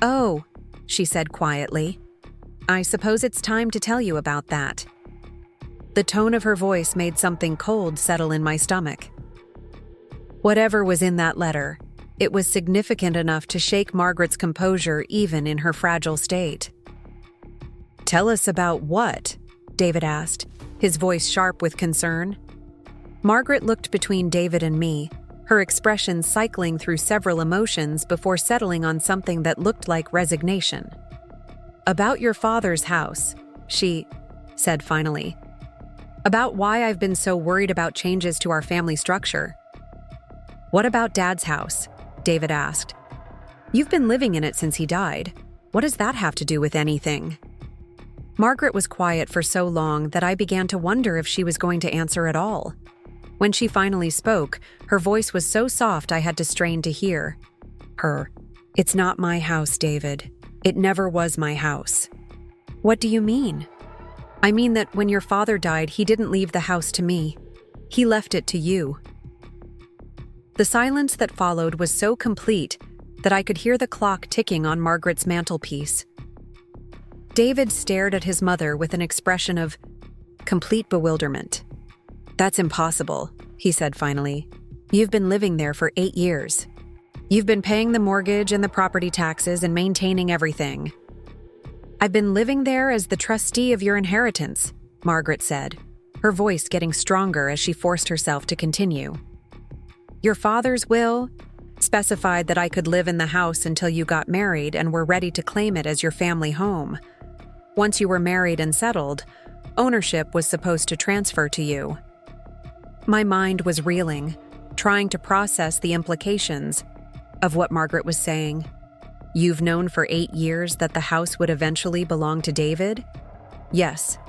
"Oh," she said quietly, "I suppose it's time to tell you about that." The tone of her voice made something cold settle in my stomach. Whatever was in that letter, it was significant enough to shake Margaret's composure even in her fragile state. "Tell us about what?" David asked, his voice sharp with concern. Margaret looked between David and me, her expression cycling through several emotions before settling on something that looked like resignation. "About your father's house," she said finally. "About why I've been so worried about changes to our family structure." "What about Dad's house?" David asked. "You've been living in it since he died. What does that have to do with anything?" Margaret was quiet for so long that I began to wonder if she was going to answer at all. When she finally spoke, her voice was so soft I had to strain to hear. "It's not my house, David. It never was my house." "What do you mean?" "I mean that when your father died, he didn't leave the house to me. He left it to you." The silence that followed was so complete that I could hear the clock ticking on Margaret's mantelpiece. David stared at his mother with an expression of complete bewilderment. "That's impossible," he said finally. "You've been living there for 8 years. You've been paying the mortgage and the property taxes and maintaining everything." "I've been living there as the trustee of your inheritance," Margaret said, her voice getting stronger as she forced herself to continue. "Your father's will specified that I could live in the house until you got married and were ready to claim it as your family home. Once you were married and settled, ownership was supposed to transfer to you." My mind was reeling, trying to process the implications of what Margaret was saying. "You've known for 8 years that the house would eventually belong to David?" "Yes.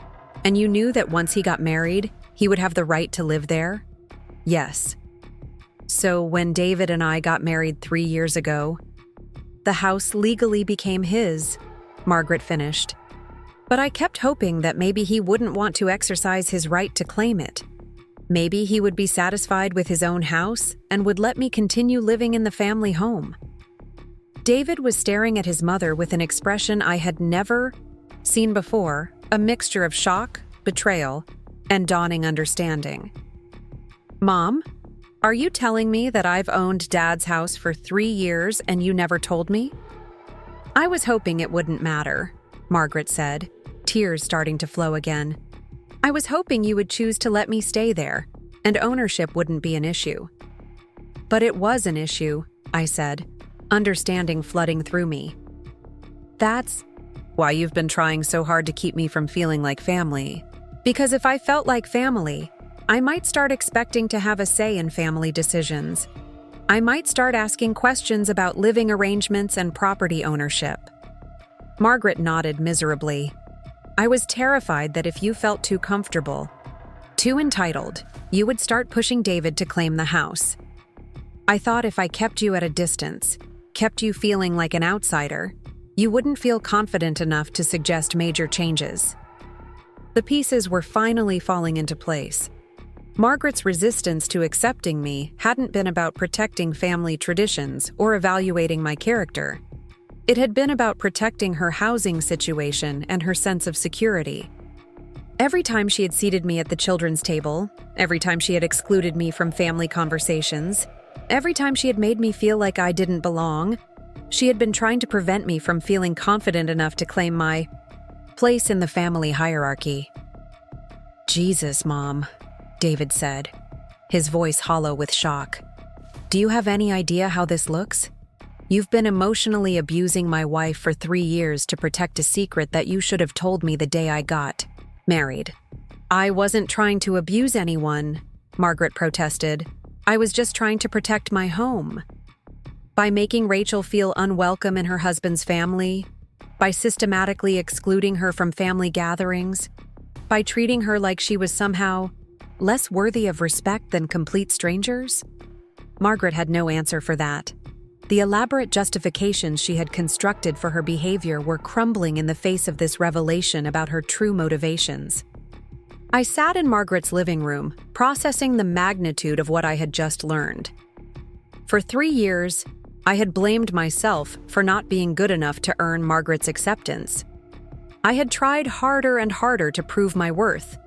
And you knew that once he got married, he would have the right to live there?" "Yes." "So when David and I got married 3 years ago, the house legally became his," Margaret finished. "But I kept hoping that maybe he wouldn't want to exercise his right to claim it. Maybe he would be satisfied with his own house and would let me continue living in the family home." David was staring at his mother with an expression I had never seen before, a mixture of shock, betrayal, and dawning understanding. "Mom, are you telling me that I've owned Dad's house for 3 years and you never told me?" "I was hoping it wouldn't matter," Margaret said, tears starting to flow again. "I was hoping you would choose to let me stay there, and ownership wouldn't be an issue." "But it was an issue," I said, understanding flooding through me. "That's why you've been trying so hard to keep me from feeling like family. Because if I felt like family, I might start expecting to have a say in family decisions. I might start asking questions about living arrangements and property ownership." Margaret nodded miserably. "I was terrified that if you felt too comfortable, too entitled, you would start pushing David to claim the house. I thought if I kept you at a distance, kept you feeling like an outsider, you wouldn't feel confident enough to suggest major changes." The pieces were finally falling into place. Margaret's resistance to accepting me hadn't been about protecting family traditions or evaluating my character. It had been about protecting her housing situation and her sense of security. Every time she had seated me at the children's table, every time she had excluded me from family conversations, every time she had made me feel like I didn't belong, she had been trying to prevent me from feeling confident enough to claim my place in the family hierarchy. "Jesus, Mom," David said, his voice hollow with shock. Do you have any idea how this looks? You've been emotionally abusing my wife for 3 years to protect a secret that you should have told me the day I got married." "I wasn't trying to abuse anyone," Margaret protested. "I was just trying to protect my home. By making Rachel feel unwelcome in her husband's family, by systematically excluding her from family gatherings, by treating her like she was somehow less worthy of respect than complete strangers?" Margaret had no answer for that. The elaborate justifications she had constructed for her behavior were crumbling in the face of this revelation about her true motivations. I sat in Margaret's living room, processing the magnitude of what I had just learned. For 3 years, I had blamed myself for not being good enough to earn Margaret's acceptance. I had tried harder and harder to prove my worth,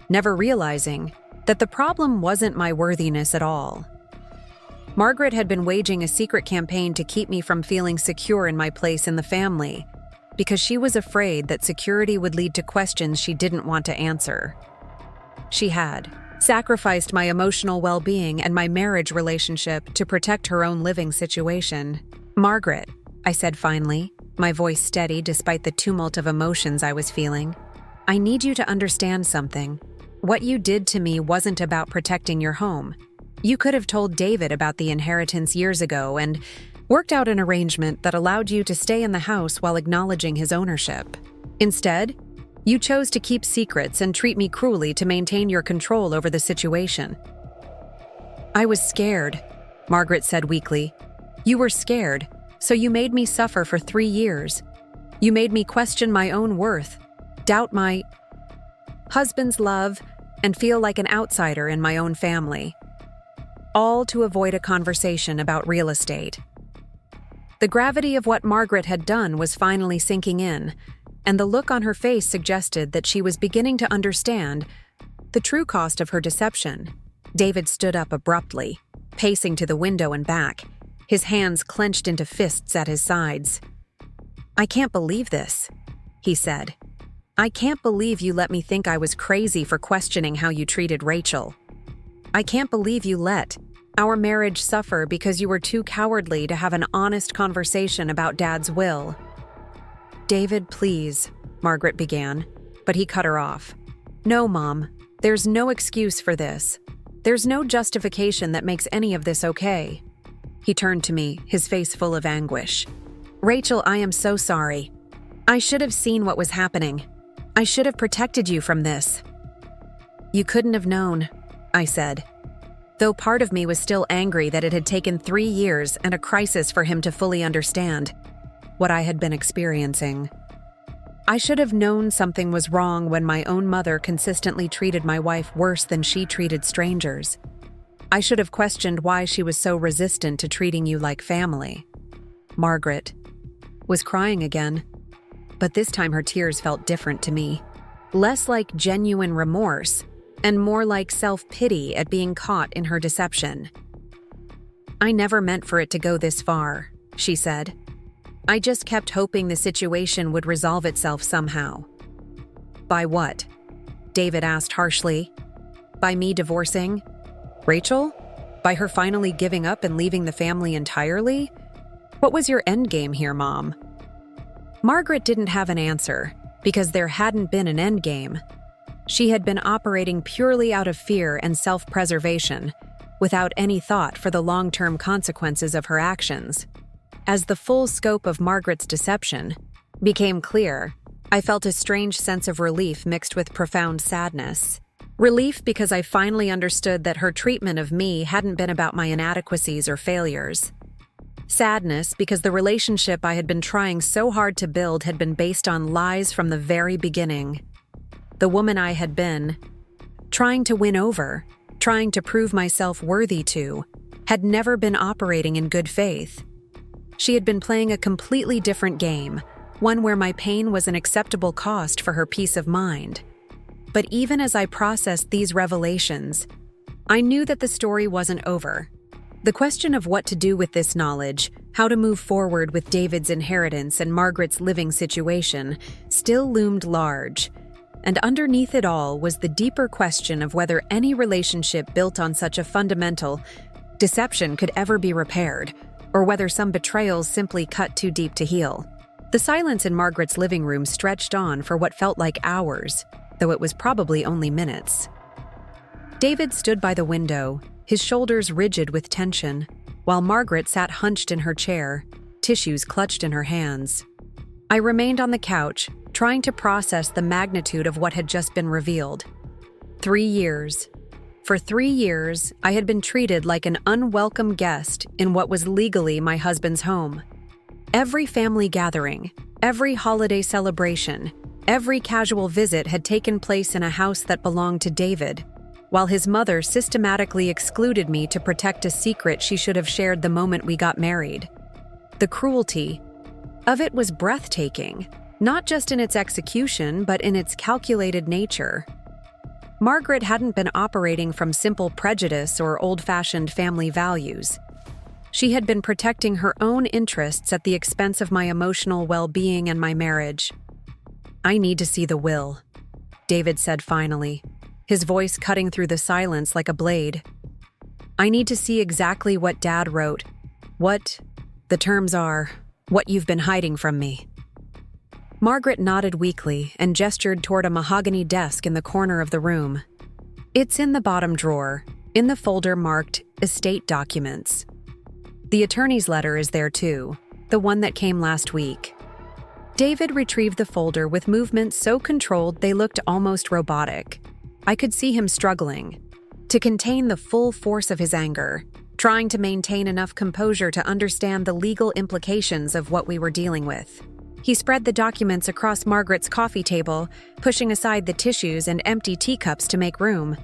never realizing that the problem wasn't my worthiness at all. Margaret had been waging a secret campaign to keep me from feeling secure in my place in the family, because she was afraid that security would lead to questions she didn't want to answer. She had sacrificed my emotional well-being and my marriage relationship to protect her own living situation. "Margaret," I said finally, my voice steady despite the tumult of emotions I was feeling, "I need you to understand something. What you did to me wasn't about protecting your home. You could have told David about the inheritance years ago and worked out an arrangement that allowed you to stay in the house while acknowledging his ownership. Instead, you chose to keep secrets and treat me cruelly to maintain your control over the situation." "I was scared," Margaret said weakly. "You were scared, so you made me suffer for 3 years. You made me question my own worth, doubt my husband's love, and feel like an outsider in my own family. All to avoid a conversation about real estate." The gravity of what Margaret had done was finally sinking in, and the look on her face suggested that she was beginning to understand the true cost of her deception. David stood up abruptly, pacing to the window and back, his hands clenched into fists at his sides. "I can't believe this," he said. "I can't believe you let me think I was crazy for questioning how you treated Rachel. I can't believe you let our marriage suffer because you were too cowardly to have an honest conversation about Dad's will." "David, please," Margaret began, but he cut her off. "No, Mom, there's no excuse for this. There's no justification that makes any of this okay." He turned to me, his face full of anguish. "Rachel, I am so sorry. I should have seen what was happening. I should have protected you from this." "You couldn't have known," I said, though part of me was still angry that it had taken 3 years and a crisis for him to fully understand what I had been experiencing. I should have known something was wrong when my own mother consistently treated my wife worse than she treated strangers. I should have questioned why she was so resistant to treating you like family. Margaret was crying again, but this time her tears felt different to me. Less like genuine remorse, and more like self-pity at being caught in her deception. "I never meant for it to go this far," she said. "I just kept hoping the situation would resolve itself somehow." "By what?" David asked harshly. "By me divorcing Rachel? By her finally giving up and leaving the family entirely? What was your endgame here, Mom?" Margaret didn't have an answer, because there hadn't been an endgame. She had been operating purely out of fear and self-preservation, without any thought for the long-term consequences of her actions. As the full scope of Margaret's deception became clear, I felt a strange sense of relief mixed with profound sadness. Relief because I finally understood that her treatment of me hadn't been about my inadequacies or failures. Sadness because the relationship I had been trying so hard to build had been based on lies from the very beginning. The woman I had been trying to win over, trying to prove myself worthy to, had never been operating in good faith. She had been playing a completely different game, one where my pain was an acceptable cost for her peace of mind. But even as I processed these revelations, I knew that the story wasn't over. The question of what to do with this knowledge, how to move forward with David's inheritance and Margaret's living situation, still loomed large. And underneath it all was the deeper question of whether any relationship built on such a fundamental deception could ever be repaired, or whether some betrayals simply cut too deep to heal. The silence in Margaret's living room stretched on for what felt like hours, though it was probably only minutes. David stood by the window, his shoulders rigid with tension, while Margaret sat hunched in her chair, tissues clutched in her hands. I remained on the couch, trying to process the magnitude of what had just been revealed. 3 years. For 3 years, I had been treated like an unwelcome guest in what was legally my husband's home. Every family gathering, every holiday celebration, every casual visit had taken place in a house that belonged to David, while his mother systematically excluded me to protect a secret she should have shared the moment we got married. The cruelty of it was breathtaking, not just in its execution, but in its calculated nature. Margaret hadn't been operating from simple prejudice or old-fashioned family values. She had been protecting her own interests at the expense of my emotional well-being and my marriage. "I need to see the will," David said finally, his voice cutting through the silence like a blade. "I need to see exactly what Dad wrote. What the terms are, what you've been hiding from me." Margaret nodded weakly and gestured toward a mahogany desk in the corner of the room. "It's in the bottom drawer, in the folder marked Estate Documents. The attorney's letter is there too, the one that came last week." David retrieved the folder with movements so controlled they looked almost robotic. I could see him struggling to contain the full force of his anger, trying to maintain enough composure to understand the legal implications of what we were dealing with. He spread the documents across Margaret's coffee table, pushing aside the tissues and empty teacups to make room.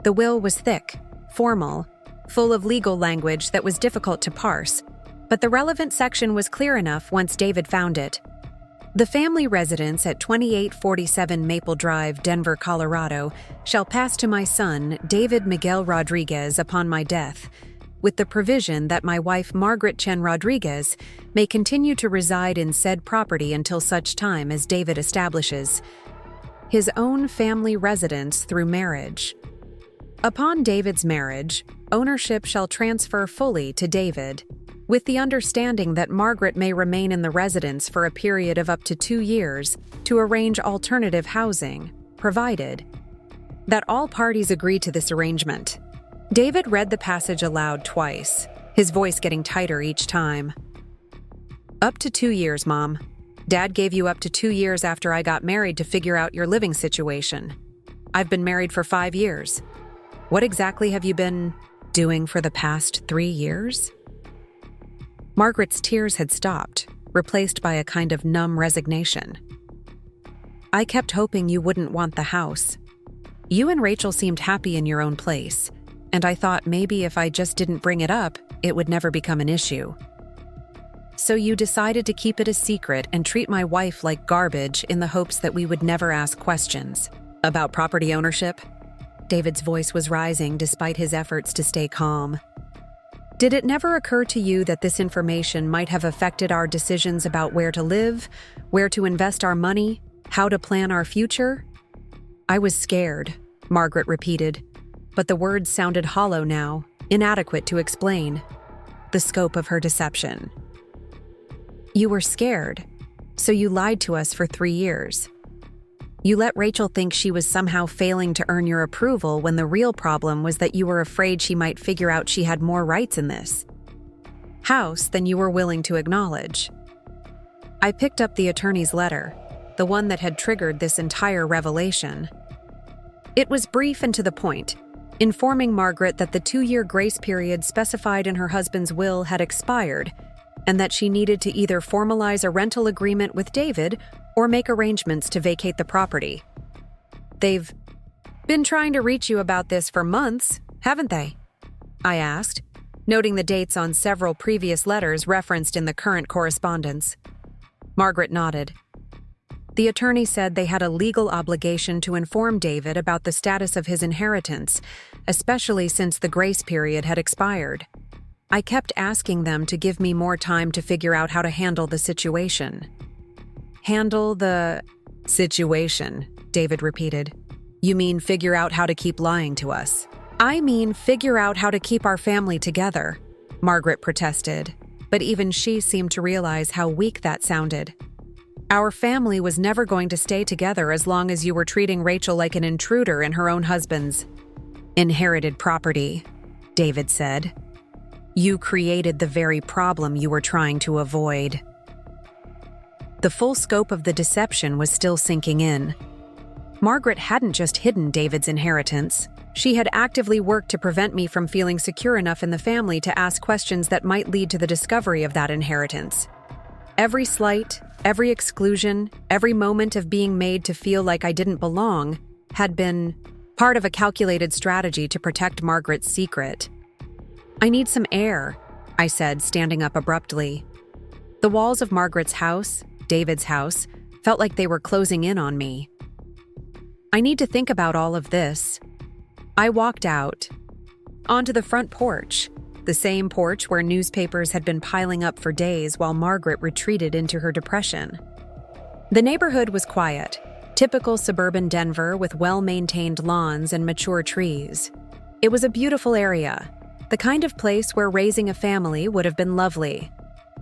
The will was thick, formal, full of legal language that was difficult to parse, but the relevant section was clear enough once David found it. "The family residence at 2847 Maple Drive, Denver, Colorado, shall pass to my son, David Miguel Rodriguez, upon my death, with the provision that my wife Margaret Chen-Rodriguez may continue to reside in said property until such time as David establishes his own family residence through marriage. Upon David's marriage, ownership shall transfer fully to David, with the understanding that Margaret may remain in the residence for a period of up to 2 years to arrange alternative housing, provided that all parties agree to this arrangement." David read the passage aloud twice, his voice getting tighter each time. "Up to 2 years, Mom. Dad gave you up to 2 years after I got married to figure out your living situation. I've been married for 5 years. What exactly have you been doing for the past 3 years?" Margaret's tears had stopped, replaced by a kind of numb resignation. "I kept hoping you wouldn't want the house. You and Rachel seemed happy in your own place, and I thought maybe if I just didn't bring it up, it would never become an issue. So you decided to keep it a secret and treat my wife like garbage in the hopes that we would never ask questions about property ownership?" David's voice was rising despite his efforts to stay calm. "Did it never occur to you that this information might have affected our decisions about where to live, where to invest our money, how to plan our future?" "I was scared," Margaret repeated, but the words sounded hollow now, inadequate to explain the scope of her deception. "You were scared, so you lied to us for 3 years. You let Rachel think she was somehow failing to earn your approval when the real problem was that you were afraid she might figure out she had more rights in this house than you were willing to acknowledge." I picked up the attorney's letter, the one that had triggered this entire revelation. It was brief and to the point, informing Margaret that the 2-year grace period specified in her husband's will had expired, and that she needed to either formalize a rental agreement with David or make arrangements to vacate the property. "They've been trying to reach you about this for months, haven't they?" I asked, noting the dates on several previous letters referenced in the current correspondence. Margaret nodded. The attorney said they had a legal obligation to inform David about the status of his inheritance, especially since the grace period had expired. I kept asking them to give me more time to figure out how to handle the situation. "Handle the situation," David repeated. "You mean figure out how to keep lying to us?" I mean, figure out how to keep our family together, Margaret protested, but even she seemed to realize how weak that sounded. Our family was never going to stay together as long as you were treating Rachel like an intruder in her own husband's inherited property, David said. You created the very problem you were trying to avoid. The full scope of the deception was still sinking in. Margaret hadn't just hidden David's inheritance. She had actively worked to prevent me from feeling secure enough in the family to ask questions that might lead to the discovery of that inheritance. Every slight, every exclusion, every moment of being made to feel like I didn't belong had been part of a calculated strategy to protect Margaret's secret. I need some air, I said, standing up abruptly. The walls of Margaret's house, David's house, felt like they were closing in on me. I need to think about all of this. I walked out, onto the front porch, the same porch where newspapers had been piling up for days while Margaret retreated into her depression. The neighborhood was quiet, typical suburban Denver with well-maintained lawns and mature trees. It was a beautiful area, the kind of place where raising a family would have been lovely,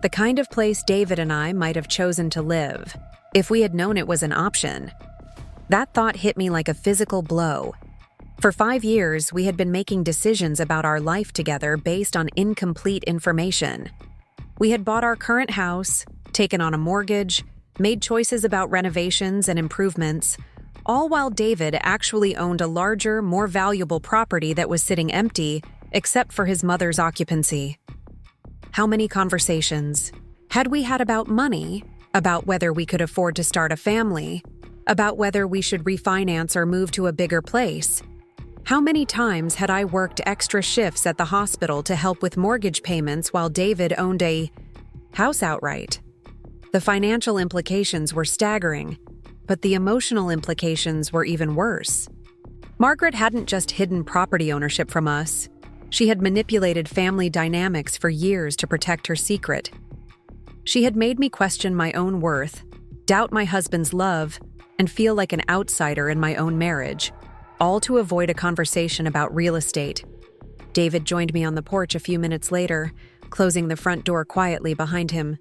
the kind of place David and I might have chosen to live, if we had known it was an option. That thought hit me like a physical blow. For 5 years, we had been making decisions about our life together based on incomplete information. We had bought our current house, taken on a mortgage, made choices about renovations and improvements, all while David actually owned a larger, more valuable property that was sitting empty, except for his mother's occupancy. How many conversations had we had about money, about whether we could afford to start a family, about whether we should refinance or move to a bigger place? How many times had I worked extra shifts at the hospital to help with mortgage payments while David owned a house outright? The financial implications were staggering, but the emotional implications were even worse. Margaret hadn't just hidden property ownership from us. She had manipulated family dynamics for years to protect her secret. She had made me question my own worth, doubt my husband's love, and feel like an outsider in my own marriage, all to avoid a conversation about real estate. David joined me on the porch a few minutes later, closing the front door quietly behind him.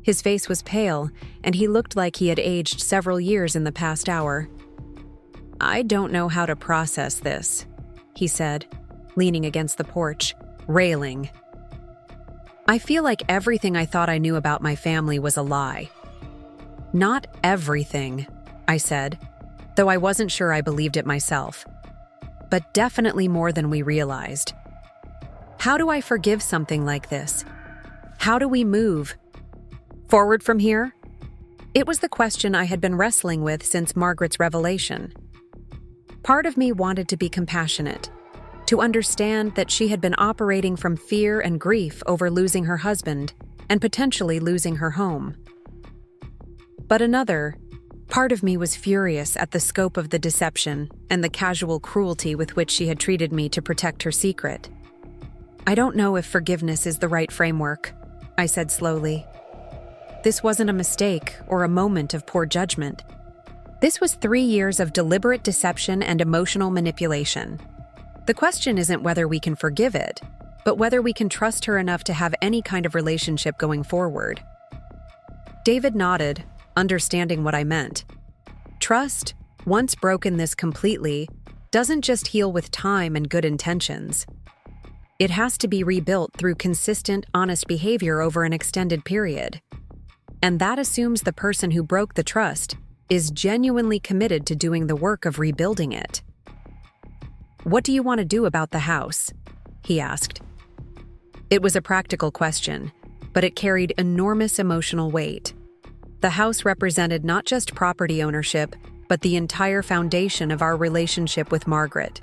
His face was pale, and he looked like he had aged several years in the past hour. I don't know how to process this, he said, leaning against the porch, railing. I feel like everything I thought I knew about my family was a lie. Not everything, I said, though I wasn't sure I believed it myself. But definitely more than we realized. How do I forgive something like this? How do we move forward from here? It was the question I had been wrestling with since Margaret's revelation. Part of me wanted to be compassionate, to understand that she had been operating from fear and grief over losing her husband and potentially losing her home. But another part of me was furious at the scope of the deception and the casual cruelty with which she had treated me to protect her secret. I don't know if forgiveness is the right framework, I said slowly. This wasn't a mistake or a moment of poor judgment. This was 3 years of deliberate deception and emotional manipulation. The question isn't whether we can forgive it, but whether we can trust her enough to have any kind of relationship going forward. David nodded, understanding what I meant. Trust, once broken this completely, doesn't just heal with time and good intentions. It has to be rebuilt through consistent, honest behavior over an extended period. And that assumes the person who broke the trust is genuinely committed to doing the work of rebuilding it. What do you want to do about the house? He asked. It was a practical question, but it carried enormous emotional weight. The house represented not just property ownership, but the entire foundation of our relationship with Margaret.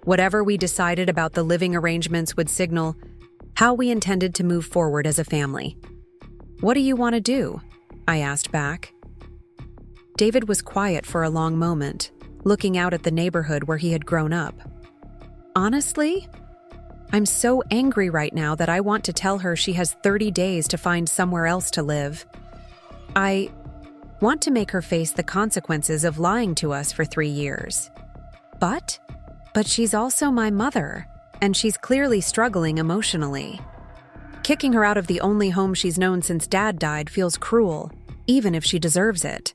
Whatever we decided about the living arrangements would signal how we intended to move forward as a family. What do you want to do? I asked back. David was quiet for a long moment, looking out at the neighborhood where he had grown up. Honestly, I'm so angry right now that I want to tell her she has 30 days to find somewhere else to live. I want to make her face the consequences of lying to us for 3 years. But But she's also my mother, and she's clearly struggling emotionally. Kicking her out of the only home she's known since Dad died feels cruel, even if she deserves it.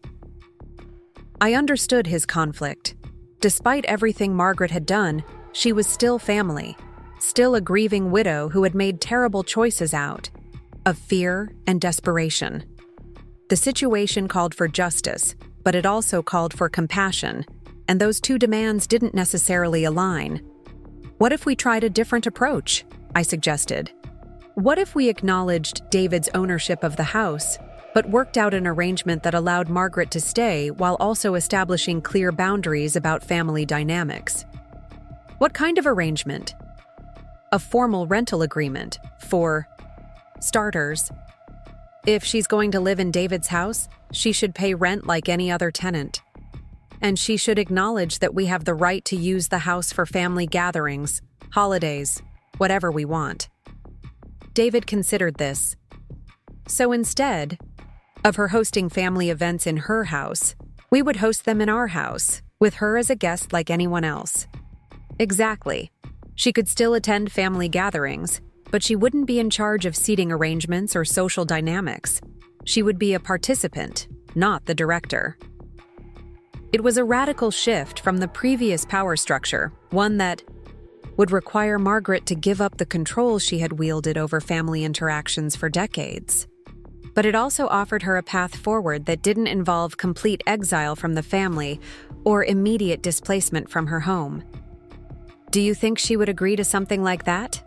I understood his conflict. Despite everything Margaret had done, she was still family, still a grieving widow who had made terrible choices out of fear and desperation. The situation called for justice, but it also called for compassion, and those two demands didn't necessarily align. What if we tried a different approach? I suggested. What if we acknowledged David's ownership of the house, but worked out an arrangement that allowed Margaret to stay while also establishing clear boundaries about family dynamics? What kind of arrangement? A formal rental agreement, for starters. If she's going to live in David's house, she should pay rent like any other tenant. And she should acknowledge that we have the right to use the house for family gatherings, holidays, whatever we want. David considered this. So instead of her hosting family events in her house, we would host them in our house, with her as a guest like anyone else. Exactly. She could still attend family gatherings, but she wouldn't be in charge of seating arrangements or social dynamics. She would be a participant, not the director. It was a radical shift from the previous power structure, one that would require Margaret to give up the control she had wielded over family interactions for decades. But it also offered her a path forward that didn't involve complete exile from the family or immediate displacement from her home. Do you think she would agree to something like that?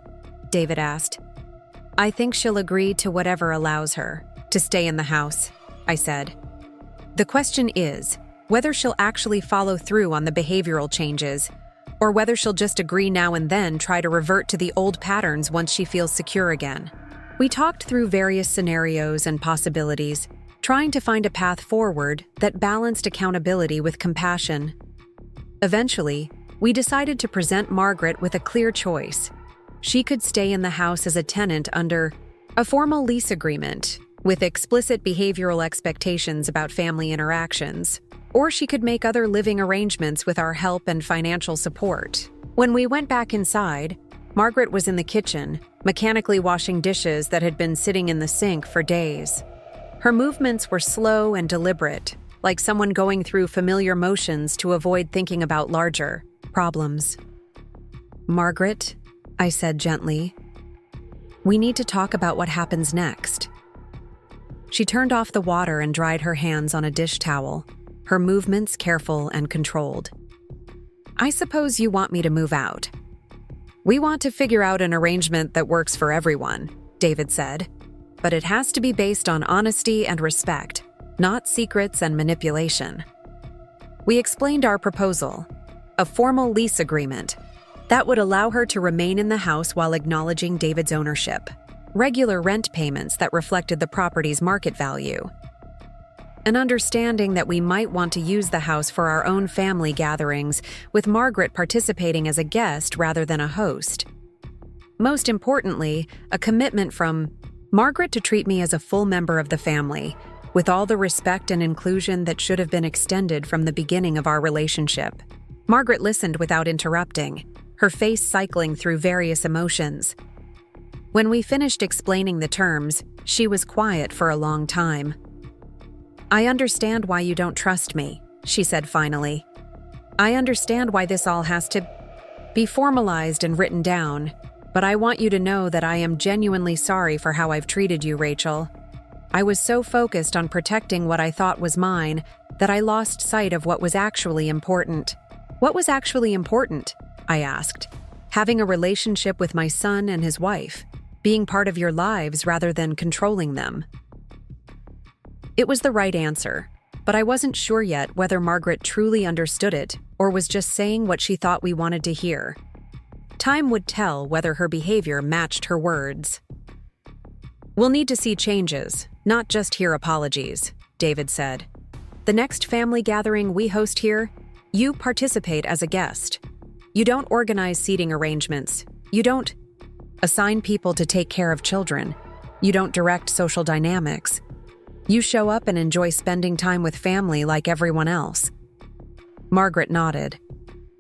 David asked. I think she'll agree to whatever allows her to stay in the house, I said. The question is whether she'll actually follow through on the behavioral changes, or whether she'll just agree now and then try to revert to the old patterns once she feels secure again. We talked through various scenarios and possibilities, trying to find a path forward that balanced accountability with compassion. Eventually, we decided to present Margaret with a clear choice. She could stay in the house as a tenant under a formal lease agreement with explicit behavioral expectations about family interactions, or she could make other living arrangements with our help and financial support. When we went back inside, Margaret was in the kitchen, mechanically washing dishes that had been sitting in the sink for days. Her movements were slow and deliberate, like someone going through familiar motions to avoid thinking about larger problems. Margaret, I said gently, we need to talk about what happens next. She turned off the water and dried her hands on a dish towel, her movements careful and controlled. I suppose you want me to move out. We want to figure out an arrangement that works for everyone, David said, but it has to be based on honesty and respect, not secrets and manipulation. We explained our proposal, a formal lease agreement that would allow her to remain in the house while acknowledging David's ownership, regular rent payments that reflected the property's market value, an understanding that we might want to use the house for our own family gatherings, with Margaret participating as a guest rather than a host. Most importantly, a commitment from Margaret to treat me as a full member of the family, with all the respect and inclusion that should have been extended from the beginning of our relationship. Margaret listened without interrupting, her face cycling through various emotions. When we finished explaining the terms, she was quiet for a long time. I understand why you don't trust me, she said finally. I understand why this all has to be formalized and written down, but I want you to know that I am genuinely sorry for how I've treated you, Rachel. I was so focused on protecting what I thought was mine that I lost sight of what was actually important. What was actually important? I asked. Having a relationship with my son and his wife, being part of your lives rather than controlling them. It was the right answer, but I wasn't sure yet whether Margaret truly understood it or was just saying what she thought we wanted to hear. Time would tell whether her behavior matched her words. We'll need to see changes, not just hear apologies, David said. The next family gathering we host here, you participate as a guest. You don't organize seating arrangements. You don't assign people to take care of children. You don't direct social dynamics. You show up and enjoy spending time with family like everyone else. Margaret nodded.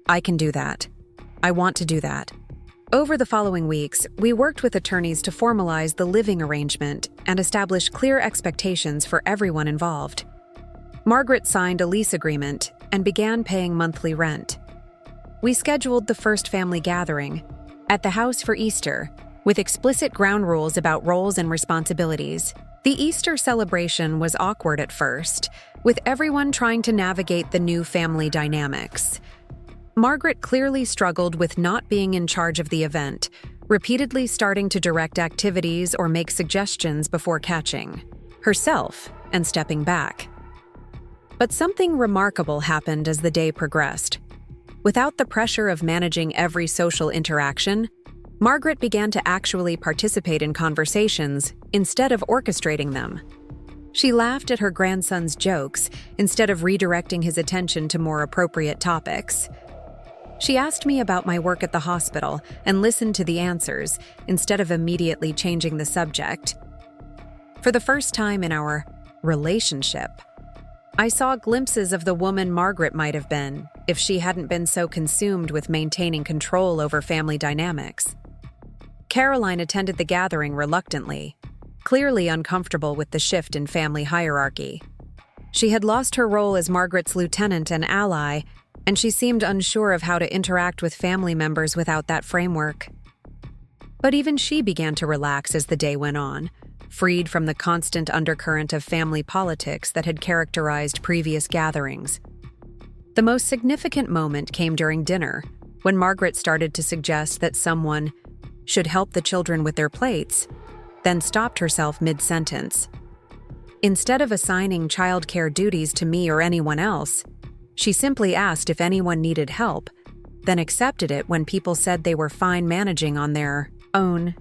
I can do that. I want to do that. Over the following weeks, we worked with attorneys to formalize the living arrangement and establish clear expectations for everyone involved. Margaret signed a lease agreement and began paying monthly rent. We scheduled the first family gathering at the house for Easter, with explicit ground rules about roles and responsibilities. The Easter celebration was awkward at first, with everyone trying to navigate the new family dynamics. Margaret clearly struggled with not being in charge of the event, repeatedly starting to direct activities or make suggestions before catching herself and stepping back. But something remarkable happened as the day progressed. Without the pressure of managing every social interaction, Margaret began to actually participate in conversations instead of orchestrating them. She laughed at her grandson's jokes instead of redirecting his attention to more appropriate topics. She asked me about my work at the hospital and listened to the answers instead of immediately changing the subject. For the first time in our relationship, I saw glimpses of the woman Margaret might have been if she hadn't been so consumed with maintaining control over family dynamics. Caroline attended the gathering reluctantly, clearly uncomfortable with the shift in family hierarchy. She had lost her role as Margaret's lieutenant and ally, and she seemed unsure of how to interact with family members without that framework. But even she began to relax as the day went on, freed from the constant undercurrent of family politics that had characterized previous gatherings. The most significant moment came during dinner, when Margaret started to suggest that someone should help the children with their plates, then stopped herself mid-sentence. Instead of assigning childcare duties to me or anyone else, she simply asked if anyone needed help, then accepted it when people said they were fine managing on their own.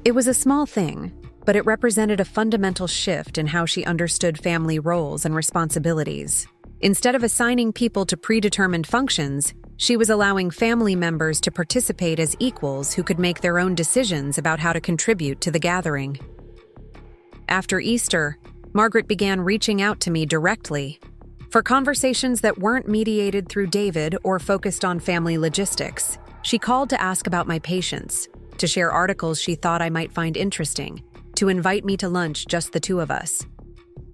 It was a small thing, but it represented a fundamental shift in how she understood family roles and responsibilities. Instead of assigning people to predetermined functions, she was allowing family members to participate as equals who could make their own decisions about how to contribute to the gathering. After Easter, Margaret began reaching out to me directly for conversations that weren't mediated through David or focused on family logistics. She called to ask about my patients, to share articles she thought I might find interesting, to invite me to lunch, just the two of us.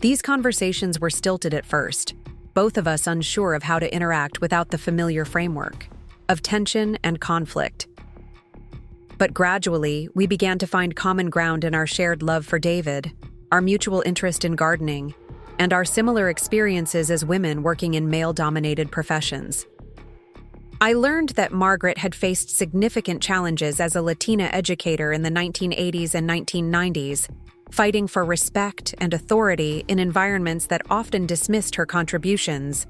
These conversations were stilted at first, both of us unsure of how to interact without the familiar framework of tension and conflict. But gradually, we began to find common ground in our shared love for David, our mutual interest in gardening, and our similar experiences as women working in male-dominated professions. I learned that Margaret had faced significant challenges as a Latina educator in the 1980s and 1990s, fighting for respect and authority in environments that often dismissed her contributions.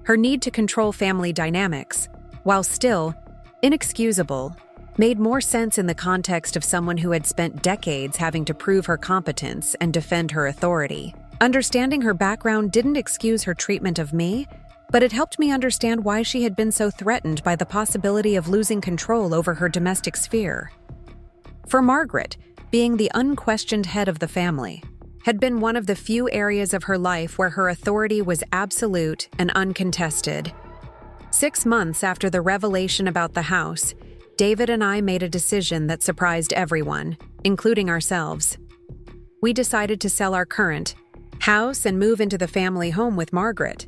Her need to control family dynamics, while still inexcusable, made more sense in the context of someone who had spent decades having to prove her competence and defend her authority. Understanding her background didn't excuse her treatment of me, but it helped me understand why she had been so threatened by the possibility of losing control over her domestic sphere. For Margaret, being the unquestioned head of the family had been one of the few areas of her life where her authority was absolute and uncontested. 6 months after the revelation about the house, David and I made a decision that surprised everyone, including ourselves. We decided to sell our current house and move into the family home with Margaret.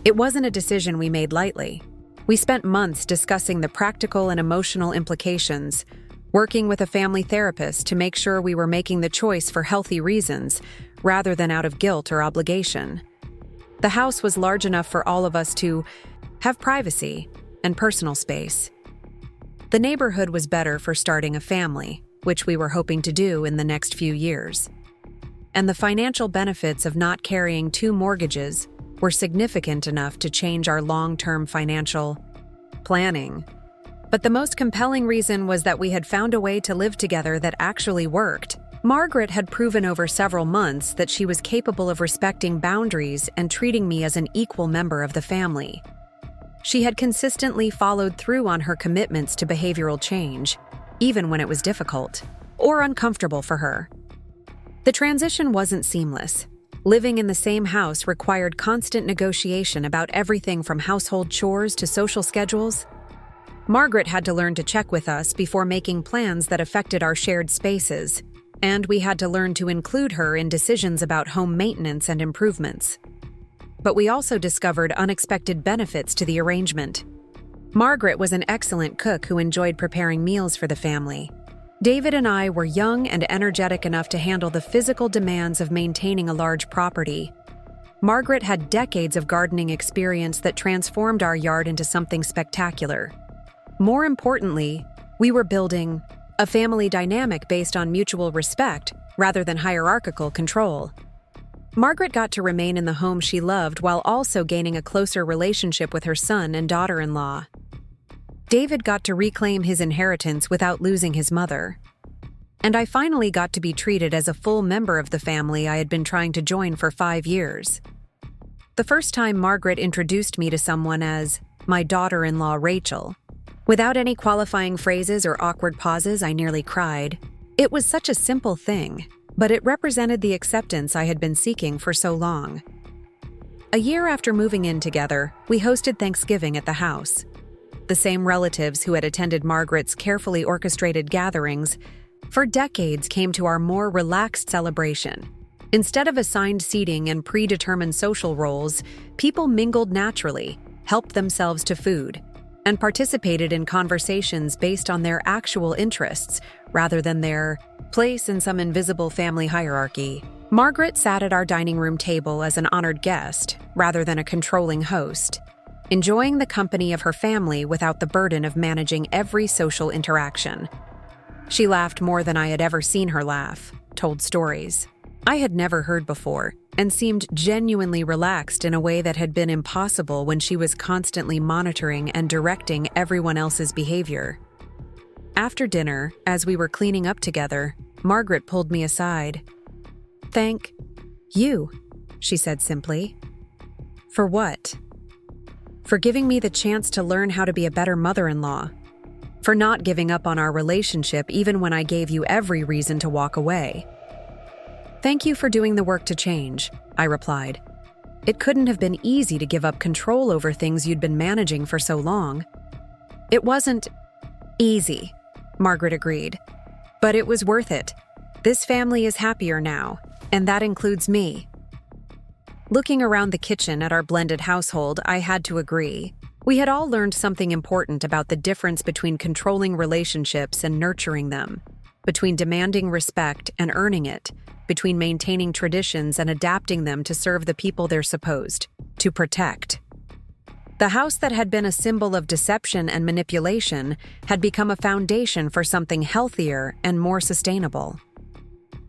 It wasn't a decision we made lightly. We spent months discussing the practical and emotional implications, working with a family therapist to make sure we were making the choice for healthy reasons, rather than out of guilt or obligation. The house was large enough for all of us to have privacy and personal space. The neighborhood was better for starting a family, which we were hoping to do in the next few years. And the financial benefits of not carrying 2 mortgages were significant enough to change our long-term financial planning. But the most compelling reason was that we had found a way to live together that actually worked. Margaret had proven over several months that she was capable of respecting boundaries and treating me as an equal member of the family. She had consistently followed through on her commitments to behavioral change, even when it was difficult or uncomfortable for her. The transition wasn't seamless. Living in the same house required constant negotiation about everything from household chores to social schedules. Margaret had to learn to check with us before making plans that affected our shared spaces, and we had to learn to include her in decisions about home maintenance and improvements. But we also discovered unexpected benefits to the arrangement. Margaret was an excellent cook who enjoyed preparing meals for the family. David and I were young and energetic enough to handle the physical demands of maintaining a large property. Margaret had decades of gardening experience that transformed our yard into something spectacular. More importantly, we were building a family dynamic based on mutual respect rather than hierarchical control. Margaret got to remain in the home she loved while also gaining a closer relationship with her son and daughter-in-law. David got to reclaim his inheritance without losing his mother. And I finally got to be treated as a full member of the family I had been trying to join for 5 years. The first time Margaret introduced me to someone as my daughter-in-law Rachel. Without any qualifying phrases or awkward pauses, I nearly cried. It was such a simple thing, but it represented the acceptance I had been seeking for so long. A year after moving in together, we hosted Thanksgiving at the house. The same relatives who had attended Margaret's carefully orchestrated gatherings for decades came to our more relaxed celebration. Instead of assigned seating and predetermined social roles, people mingled naturally, helped themselves to food, and participated in conversations based on their actual interests rather than their place in some invisible family hierarchy. Margaret sat at our dining room table as an honored guest rather than a controlling host, enjoying the company of her family without the burden of managing every social interaction. She laughed more than I had ever seen her laugh, told stories I had never heard before, and seemed genuinely relaxed in a way that had been impossible when she was constantly monitoring and directing everyone else's behavior. After dinner, as we were cleaning up together, Margaret pulled me aside. "Thank you," she said simply. "For what?" "For giving me the chance to learn how to be a better mother-in-law. For not giving up on our relationship even when I gave you every reason to walk away." "Thank you for doing the work to change," I replied. "It couldn't have been easy to give up control over things you'd been managing for so long." "It wasn't easy," Margaret agreed. "But it was worth it. This family is happier now, and that includes me." Looking around the kitchen at our blended household, I had to agree. We had all learned something important about the difference between controlling relationships and nurturing them, between demanding respect and earning it, between maintaining traditions and adapting them to serve the people they're supposed to protect. The house that had been a symbol of deception and manipulation had become a foundation for something healthier and more sustainable.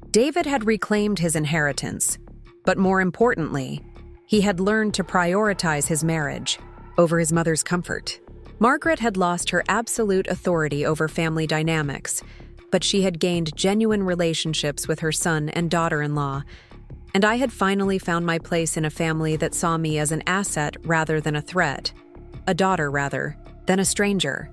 David had reclaimed his inheritance, but more importantly, he had learned to prioritize his marriage over his mother's comfort. Margaret had lost her absolute authority over family dynamics, but she had gained genuine relationships with her son and daughter-in-law, and I had finally found my place in a family that saw me as an asset rather than a threat, a daughter rather than a stranger,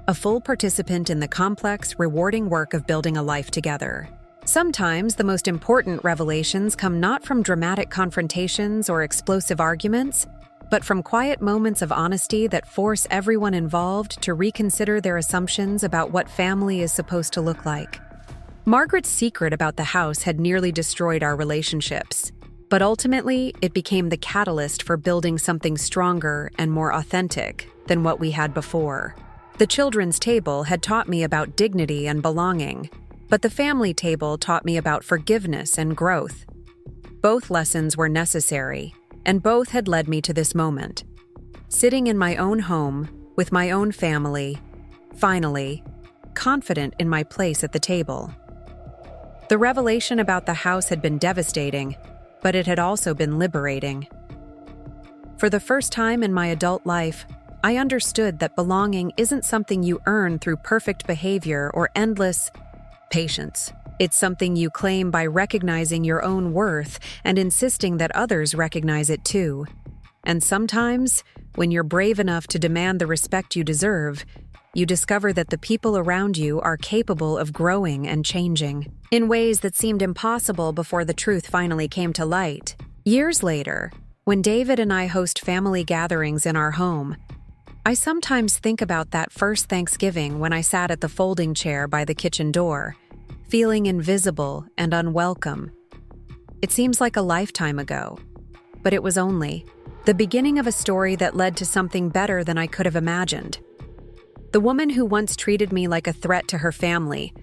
a full participant in the complex, rewarding work of building a life together. Sometimes the most important revelations come not from dramatic confrontations or explosive arguments, but from quiet moments of honesty that force everyone involved to reconsider their assumptions about what family is supposed to look like. Margaret's secret about the house had nearly destroyed our relationships, but ultimately it became the catalyst for building something stronger and more authentic than what we had before. The children's table had taught me about dignity and belonging, but the family table taught me about forgiveness and growth. Both lessons were necessary, and both had led me to this moment. Sitting in my own home, with my own family, finally, confident in my place at the table. The revelation about the house had been devastating, but it had also been liberating. For the first time in my adult life, I understood that belonging isn't something you earn through perfect behavior or endless patience. It's something you claim by recognizing your own worth and insisting that others recognize it too. And sometimes, when you're brave enough to demand the respect you deserve, you discover that the people around you are capable of growing and changing in ways that seemed impossible before the truth finally came to light. Years later, when David and I host family gatherings in our home, I sometimes think about that first Thanksgiving when I sat at the folding chair by the kitchen door, feeling invisible and unwelcome. It seems like a lifetime ago, but it was only the beginning of a story that led to something better than I could have imagined. The woman who once treated me like a threat to her family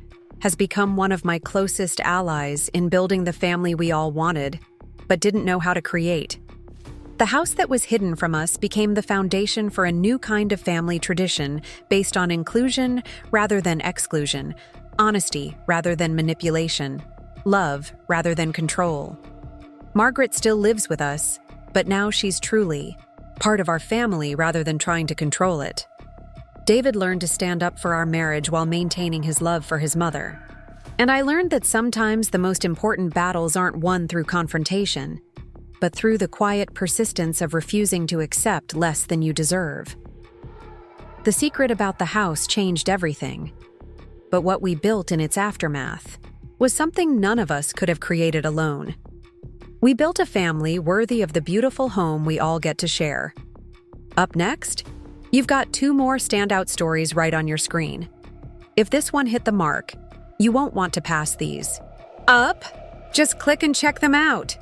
has become one of my closest allies in building the family we all wanted, but didn't know how to create. The house that was hidden from us became the foundation for a new kind of family tradition based on inclusion rather than exclusion, honesty rather than manipulation, love rather than control. Margaret still lives with us, but now she's truly part of our family rather than trying to control it. David learned to stand up for our marriage while maintaining his love for his mother. And I learned that sometimes the most important battles aren't won through confrontation, but through the quiet persistence of refusing to accept less than you deserve. The secret about the house changed everything, but what we built in its aftermath was something none of us could have created alone. We built a family worthy of the beautiful home we all get to share. Up next, you've got 2 more standout stories right on your screen. If this one hit the mark, you won't want to pass these up. Just click and check them out.